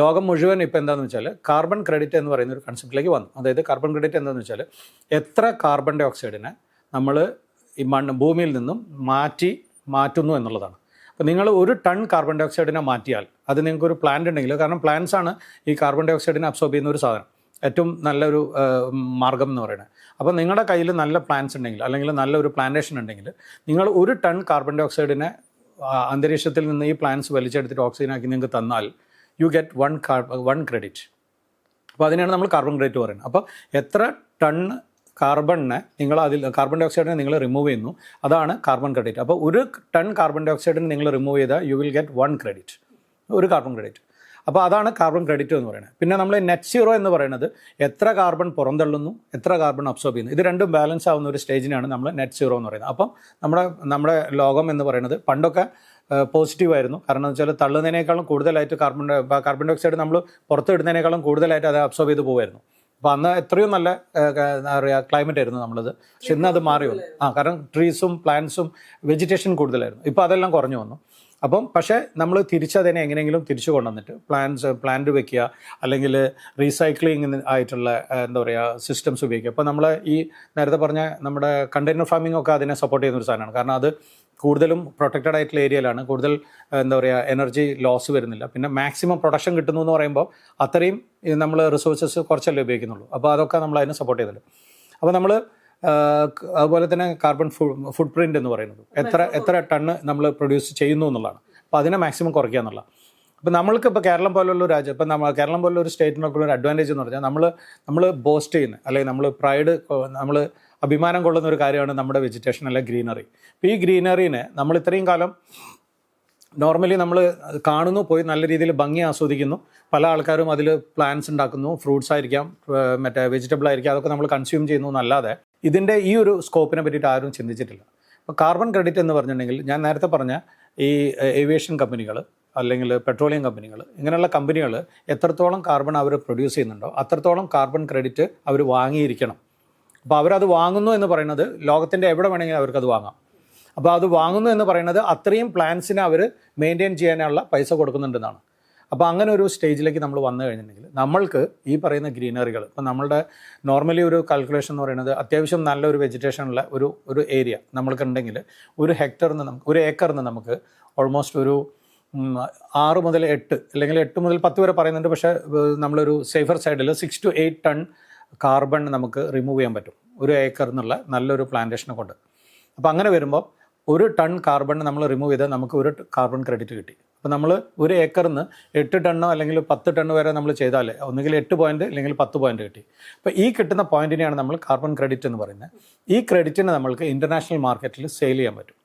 Speaker 1: ലോകം മുഴുവൻ ഇപ്പോൾ എന്താണെന്ന് വെച്ചാൽ കാർബൺ ക്രെഡിറ്റ് എന്ന് പറയുന്ന ഒരു കൺസെപ്റ്റിലേക്ക് വന്നു. അതായത് കാർബൺ ക്രെഡിറ്റ് എന്താണെന്ന് വെച്ചാൽ എത്ര കാർബൺ ഡൈ ഓക്സൈഡിനെ നമ്മൾ ഈ ഭൂമിയിൽ നിന്നും മാറ്റുന്നു എന്നുള്ളതാണ്. അപ്പോൾ നിങ്ങൾ 1 ടൺ കാർബൺ ഡൈ ഓക്സൈഡിനെ മാറ്റിയാൽ അത് നിങ്ങൾക്കൊരു പ്ലാന്റ് ഉണ്ടെങ്കിൽ, കാരണം പ്ലാന്റ്സ് ആണ് ഈ കാർബൺ ഡൈ ഓക്സൈഡിനെ അബ്സോർബ് ചെയ്യുന്ന ഒരു സാധനം, ഏറ്റവും നല്ലൊരു മാർഗം എന്ന് പറയുന്നത്. അപ്പോൾ നിങ്ങളുടെ കയ്യിൽ നല്ല പ്ലാന്റ്സ് ഉണ്ടെങ്കിൽ, അല്ലെങ്കിൽ നല്ലൊരു പ്ലാന്റേഷൻ ഉണ്ടെങ്കിൽ, നിങ്ങൾ 1 ടൺ കാർബൺ ഡൈ ഓക്സൈഡിനെ അന്തരീക്ഷത്തിൽ നിന്ന് ഈ പ്ലാന്റ്സ് വലിച്ചെടുത്തിട്ട് ഓക്സിജനാക്കി നിങ്ങൾക്ക് തന്നാൽ യു ഗെറ്റ് 1 ക്രെഡിറ്റ്. അപ്പോൾ അതിനാണ് നമ്മൾ കാർബൺ ക്രെഡിറ്റ് പറയുന്നത്. അപ്പോൾ എത്ര ടൺ കാർബണിനെ കാർബൺ ഡൈ ഓക്സൈഡിനെ നിങ്ങൾ റിമൂവ് ചെയ്യുന്നു, അതാണ് കാർബൺ ക്രെഡിറ്റ്. അപ്പോൾ 1 ടൺ കാർബൺ ഡൈ ഓക്സൈഡിനെ നിങ്ങൾ റിമൂവ് ചെയ്താൽ യു വിൽ ഗെറ്റ് 1 ക്രെഡിറ്റ്, ഒരു കാർബൺ ക്രെഡിറ്റ്. അപ്പോൾ അതാണ് കാർബൺ ക്രെഡിറ്റ് എന്ന് പറയുന്നത്. പിന്നെ നമ്മൾ നെറ്റ് സീറോ എന്ന് പറയുന്നത് എത്ര കാർബൺ പുറന്തള്ളുന്നു, എത്ര കാർബൺ അബ്സോർബ് ചെയ്യുന്നു, ഇത് രണ്ടും ബാലൻസ് ആവുന്ന ഒരു സ്റ്റേജിനാണ് നമ്മൾ നെറ്റ് സീറോ എന്ന് പറയുന്നത്. അപ്പം നമ്മുടെ ലോകം എന്ന് പറയുന്നത് പണ്ടൊക്കെ പോസിറ്റീവായിരുന്നു. കാരണം എന്ന് വെച്ചാൽ തള്ളുന്നതിനേക്കാളും കൂടുതലായിട്ട് കാർബൺ ഡൈ ഓക്സൈഡ് നമ്മൾ പുറത്തിടുന്നതിനേക്കാളും കൂടുതലായിട്ട് അത് അബ്സോർബ് ചെയ്ത് പോകുമായിരുന്നു. അപ്പോൾ അന്ന് എത്രയും നല്ല എന്താ പറയുക ക്ലൈമറ്റ് ആയിരുന്നു നമ്മളത്. പക്ഷെ ഇന്ന് അത് മാറി വന്നു. കാരണം ട്രീസും പ്ലാന്റ്സും വെജിറ്റേഷൻ കൂടുതലായിരുന്നു. ഇപ്പോൾ അതെല്ലാം കുറഞ്ഞു വന്നു. അപ്പം പക്ഷേ നമ്മൾ തിരിച്ചതിനെ എങ്ങനെയെങ്കിലും തിരിച്ചു കൊണ്ടുവന്നിട്ട് പ്ലാന്റ് വെക്കുക, അല്ലെങ്കിൽ റീസൈക്ലിംഗ് ആയിട്ടുള്ള എന്താ പറയുക സിസ്റ്റംസ് ഉപയോഗിക്കുക. അപ്പോൾ നമ്മൾ ഈ നേരത്തെ പറഞ്ഞ നമ്മുടെ കണ്ടെയ്നർ ഫാമിംഗ് ഒക്കെ അതിനെ സപ്പോർട്ട് ചെയ്യുന്ന ഒരു സാധനമാണ്. കാരണം അത് കൂടുതലും പ്രൊട്ടക്റ്റഡ് ആയിട്ടുള്ള ഏരിയയിലാണ്, കൂടുതൽ എന്താ പറയുക എനർജി ലോസ് വരുന്നില്ല, പിന്നെ മാക്സിമം പ്രൊഡക്ഷൻ കിട്ടുന്നു എന്ന് പറയുമ്പോൾ അത്രയും നമ്മൾ റിസോഴ്സസ് കുറച്ചല്ലേ ഉപയോഗിക്കുന്നുള്ളൂ. അപ്പോൾ അതൊക്കെ നമ്മൾ അതിനെ സപ്പോർട്ട് ചെയ്യുന്നുണ്ട്. അപ്പോൾ നമ്മൾ അതുപോലെ തന്നെ കാർബൺ ഫുട് പ്രിൻ്റ് എന്ന് പറയുന്നത് എത്ര ടണ്ണ് നമ്മൾ പ്രൊഡ്യൂസ് ചെയ്യുന്നു എന്നുള്ളതാണ്. അപ്പോൾ അതിനെ മാക്സിമം കുറയ്ക്കുക എന്നുള്ള. അപ്പോൾ നമ്മൾക്ക് ഇപ്പോൾ കേരളം പോലുള്ള ഒരു രാജ്യം, ഇപ്പം കേരളം പോലുള്ള ഒരു സ്റ്റേറ്റിനൊക്കെ ഒരു അഡ്വാൻറ്റേജ് എന്ന് പറഞ്ഞാൽ നമ്മൾ ബോസ്റ്റ് ചെയ്യുന്ന, അല്ലെങ്കിൽ നമ്മൾ അഭിമാനം കൊള്ളുന്ന ഒരു കാര്യമാണ് നമ്മുടെ വെജിറ്റേഷൻ, അല്ലെങ്കിൽ ഗ്രീനറി. അപ്പോൾ ഈ ഗ്രീനറീനെ നമ്മൾ ഇത്രയും കാലം നോർമലി നമ്മൾ കാണുന്നു, പോയി നല്ല രീതിയിൽ ഭംഗി ആസ്വദിക്കുന്നു, പല ആൾക്കാരും അതിൽ പ്ലാന്റ്സ് ഉണ്ടാക്കുന്നു, ഫ്രൂട്ട്സ് ആയിരിക്കാം, മറ്റേ വെജിറ്റബിൾ ആയിരിക്കാം, അതൊക്കെ നമ്മൾ കൺസ്യൂം ചെയ്യുന്നു എന്നല്ലാതെ ഇതിൻ്റെ ഈ ഒരു സ്കോപ്പിനെ പറ്റിയിട്ട് ആരും ചിന്തിച്ചിട്ടില്ല. അപ്പോൾ കാർബൺ ക്രെഡിറ്റ് എന്ന് പറഞ്ഞിട്ടുണ്ടെങ്കിൽ ഞാൻ നേരത്തെ പറഞ്ഞ ഈ ഏവിയേഷൻ കമ്പനികൾ, അല്ലെങ്കിൽ പെട്രോളിയം കമ്പനികൾ, ഇങ്ങനെയുള്ള കമ്പനികൾ എത്രത്തോളം കാർബൺ അവർ പ്രൊഡ്യൂസ് ചെയ്യുന്നുണ്ടോ അത്രത്തോളം കാർബൺ ക്രെഡിറ്റ് അവർ വാങ്ങിയിരിക്കണം. അപ്പോൾ അവരത് വാങ്ങുന്നു എന്ന് പറയുന്നത് ലോകത്തിൻ്റെ എവിടെ വേണമെങ്കിലും അവർക്കത് വാങ്ങാം. അപ്പോൾ അത് വാങ്ങുന്നു എന്ന് പറയുന്നത് അത്രയും പ്ലാന്റ്സിനെ അവർ മെയിൻറ്റെയിൻ ചെയ്യാനുള്ള പൈസ കൊടുക്കുന്നുണ്ടെന്നാണ്. അപ്പോൾ അങ്ങനെ ഒരു സ്റ്റേജിലേക്ക് നമ്മൾ വന്നു കഴിഞ്ഞിട്ടുണ്ടെങ്കിൽ നമ്മൾക്ക് ഈ പറയുന്ന ഗ്രീനറികൾ, ഇപ്പോൾ നമ്മളുടെ നോർമലി ഒരു കാൽക്കുലേഷൻ എന്ന് പറയുന്നത് അത്യാവശ്യം നല്ലൊരു വെജിറ്റേഷനുള്ള ഒരു ഏരിയ നമ്മൾക്കുണ്ടെങ്കിൽ ഒരു ഏക്കറിന് നമുക്ക് ഓൾമോസ്റ്റ് ഒരു 6 മുതൽ 8 അല്ലെങ്കിൽ 8 മുതൽ 10 വരെ പറയുന്നുണ്ട്. പക്ഷേ നമ്മളൊരു സേഫർ സൈഡിൽ 6 to 8 ടൺ കാർബൺ നമുക്ക് റിമൂവ് ചെയ്യാൻ പറ്റും ഒരു ഏക്കർ എന്നുള്ള നല്ലൊരു പ്ലാന്റേഷനെ കൊണ്ട്. അപ്പോൾ അങ്ങനെ വരുമ്പോൾ 1 ടൺ കാർബൺ നമ്മൾ റിമൂവ് ചെയ്താൽ നമുക്ക് 1 കാർബൺ ക്രെഡിറ്റ് കിട്ടി. അപ്പോൾ നമ്മൾ ഒരു ഏക്കറിന് 8 ടണ്ണോ അല്ലെങ്കിൽ 10 ടണ്ണ് വരെ നമ്മൾ ചെയ്താൽ ഒന്നുകിൽ 8 പോയിൻറ്റ് അല്ലെങ്കിൽ 10 പോയിൻറ്റ് കിട്ടി. അപ്പോൾ ഈ കിട്ടുന്ന പോയിൻറ്റിനെയാണ് നമ്മൾ കാർബൺ ക്രെഡിറ്റ് എന്ന് പറയുന്നത്. ഈ ക്രെഡിറ്റിന് നമ്മൾക്ക് ഇൻ്റർനാഷണൽ മാർക്കറ്റിൽ സെയിൽ ചെയ്യാൻ പറ്റും.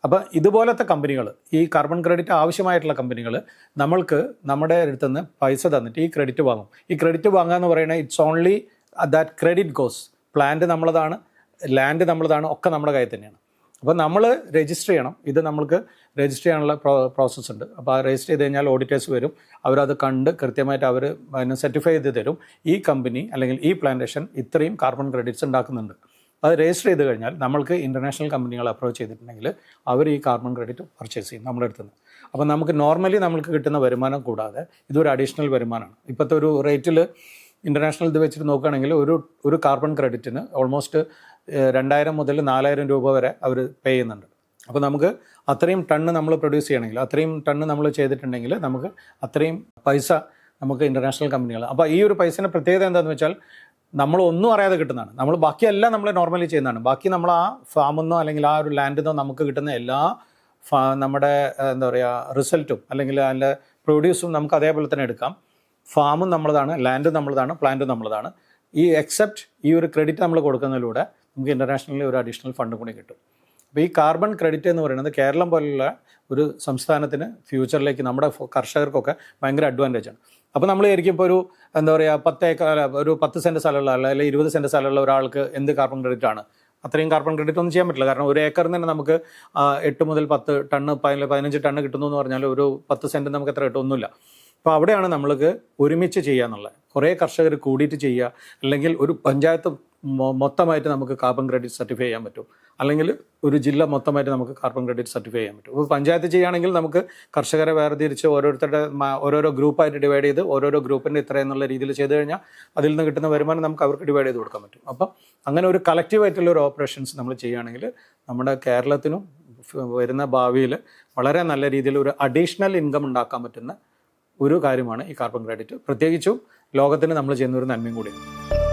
Speaker 1: അപ്പോൾ ഇതുപോലത്തെ കമ്പനികൾ, ഈ കാർബൺ ക്രെഡിറ്റ് ആവശ്യമായിട്ടുള്ള കമ്പനികൾ നമ്മൾക്ക് നമ്മുടെ അടുത്തുനിന്ന് പൈസ തന്നിട്ട് ഈ ക്രെഡിറ്റ് വാങ്ങും. ഈ ക്രെഡിറ്റ് വാങ്ങുക എന്ന് പറയുന്നത് it's only that credit goes. Plant നമ്മളതാണ്, ലാൻഡ് നമ്മളതാണ്, ഒക്കെ നമ്മുടെ കയ്യിൽ തന്നെയാണ്. അപ്പോൾ നമ്മൾ രജിസ്റ്റർ ചെയ്യണം. ഇത് നമ്മൾക്ക് രജിസ്റ്റർ ചെയ്യാനുള്ള പ്രോസസ്സ് ഉണ്ട്. അപ്പോൾ ആ രജിസ്റ്റർ ചെയ്ത് കഴിഞ്ഞാൽ ഓഡിറ്റേഴ്സ് വരും, അവരത് കണ്ട് കൃത്യമായിട്ട് അവർ അതിനെ സർട്ടിഫൈ ചെയ്ത് തരും. ഈ കമ്പനി അല്ലെങ്കിൽ ഈ പ്ലാന്റേഷൻ ഇത്രയും കാർബൺ ക്രെഡിറ്റ്സ് ഉണ്ടാക്കുന്നുണ്ട്. അത് രജിസ്റ്റർ ചെയ്ത് കഴിഞ്ഞാൽ നമ്മൾക്ക് ഇൻ്റർനാഷണൽ കമ്പനികൾ അപ്രോച്ച് ചെയ്തിട്ടുണ്ടെങ്കിൽ അവർ ഈ കാർബൺ ക്രെഡിറ്റ് പർച്ചേസ് ചെയ്യും നമ്മുടെ അടുത്ത് നിന്ന്. അപ്പോൾ നമുക്ക് നോർമലി നമ്മൾക്ക് കിട്ടുന്ന വരുമാനം കൂടാതെ ഇതൊരു അഡീഷണൽ വരുമാനമാണ്. ഇപ്പോഴത്തെ ഒരു റേറ്റിൽ ഇൻ്റർനാഷണൽ ഇത് വെച്ചിട്ട് നോക്കുകയാണെങ്കിൽ ഒരു കാർബൺ ക്രെഡിറ്റിന് ഓൾമോസ്റ്റ് 2000 മുതൽ 4000 രൂപ വരെ അവർ പേ ചെയ്യുന്നുണ്ട്. അപ്പോൾ നമുക്ക് അത്രയും ടണ്ണ് നമ്മൾ പ്രൊഡ്യൂസ് ചെയ്യണമെങ്കിൽ, അത്രയും ടണ്ണ് നമ്മൾ ചെയ്തിട്ടുണ്ടെങ്കിൽ നമുക്ക് അത്രയും പൈസ നമുക്ക് ഇൻ്റർനാഷണൽ കമ്പനികൾ. അപ്പോൾ ഈ ഒരു പൈസേൻ്റെ പ്രത്യേകത എന്താണെന്ന് വെച്ചാൽ നമ്മളൊന്നും അറിയാതെ കിട്ടുന്നതാണ്. നമ്മൾ ബാക്കിയെല്ലാം നമ്മൾ നോർമലി ചെയ്യുന്നതാണ്. ബാക്കി നമ്മൾ ആ ഫാമിൽ നിന്നോ അല്ലെങ്കിൽ ആ ഒരു ലാൻഡിൽ നിന്നോ നമുക്ക് കിട്ടുന്ന എല്ലാ നമ്മുടെ എന്താ പറയുക റിസൾട്ടും അല്ലെങ്കിൽ അതിൻ്റെ പ്രൊഡ്യൂസും നമുക്ക് അതേപോലെ തന്നെ എടുക്കാം. ഫാമും നമ്മളതാണ്, ലാൻഡും നമ്മളതാണ്, പ്ലാന്റും നമ്മളതാണ്. ഈ എക്സെപ്റ്റ് ഈ ഒരു ക്രെഡിറ്റ് നമ്മൾ കൊടുക്കുന്നതിലൂടെ നമുക്ക് ഇൻ്റർനാഷണലി ഒരു അഡീഷണൽ ഫണ്ട് കൂടി കിട്ടും. അപ്പോൾ ഈ കാർബൺ ക്രെഡിറ്റ് എന്ന് പറയുന്നത് കേരളം പോലുള്ള ഒരു സംസ്ഥാനത്തിന് ഫ്യൂച്ചറിലേക്ക് നമ്മുടെ കർഷകർക്കൊക്കെ ഭയങ്കര അഡ്വാൻറ്റേജ് ആണ്. അപ്പോൾ നമ്മൾ ശരിക്കും ഇപ്പോൾ ഒരു എന്താ പറയുക 10 ഏക്കർ ഒരു 10 സെൻറ്റ് സ്ഥലമുള്ള അല്ലെങ്കിൽ 20 സെൻറ്റ് സ്ഥലമുള്ള ഒരാൾക്ക് എന്ത് കാർബൺ ക്രെഡിറ്റ് ആണ്? അത്രയും കാർബൺ ക്രെഡിറ്റ് ഒന്നും ചെയ്യാൻ പറ്റില്ല. കാരണം ഒരു ഏക്കറിന് തന്നെ നമുക്ക് 8 മുതൽ 10 ടണ്ണ് 15 ടണ്ണ് കിട്ടുന്നു എന്ന് പറഞ്ഞാൽ ഒരു 10 സെൻറ്റ് നമുക്ക് എത്ര കിട്ടുമൊന്നുമില്ല. അപ്പോൾ അവിടെയാണ് നമ്മൾക്ക് ഒരുമിച്ച് ചെയ്യുക എന്നുള്ളത്. കുറേ കർഷകർ കൂടിയിട്ട് ചെയ്യുക, അല്ലെങ്കിൽ ഒരു പഞ്ചായത്ത് മൊത്തമായിട്ട് നമുക്ക് കാർബൺ ക്രെഡിറ്റ് സർട്ടിഫൈ ചെയ്യാൻ പറ്റും, അല്ലെങ്കിൽ ഒരു ജില്ല മൊത്തമായിട്ട് നമുക്ക് കാർബൺ ക്രെഡിറ്റ് സർട്ടിഫൈ ചെയ്യാൻ പറ്റും. അപ്പോൾ പഞ്ചായത്ത് ചെയ്യുകയാണെങ്കിൽ നമുക്ക് കർഷകരെ വേർതിരിച്ച് ഓരോരുത്തരുടെ ഓരോരോ ഗ്രൂപ്പായിട്ട് ഡിവൈഡ് ചെയ്ത് ഓരോരോ ഗ്രൂപ്പിൻ്റെ ഇത്ര എന്നുള്ള രീതിയിൽ ചെയ്ത് കഴിഞ്ഞാൽ അതിൽ നിന്ന് കിട്ടുന്ന വരുമാനം നമുക്ക് അവർക്ക് ഡിവൈഡ് ചെയ്ത് കൊടുക്കാൻ പറ്റും. അപ്പം അങ്ങനെ ഒരു കളക്റ്റീവായിട്ടുള്ള ഒരു ഓപ്പറേഷൻസ് നമ്മൾ ചെയ്യുകയാണെങ്കിൽ നമ്മുടെ കേരളത്തിനും വരുന്ന ഭാവിയിൽ വളരെ നല്ല രീതിയിൽ ഒരു അഡീഷണൽ ഇൻകം ഉണ്ടാക്കാൻ പറ്റുന്ന ഒരു കാര്യമാണ് ഈ കാർബൺ ക്രെഡിറ്റ്. പ്രത്യേകിച്ചും ലോകത്തിന് നമ്മൾ ചെയ്യുന്ന ഒരു നന്മയും കൂടിയാണ്.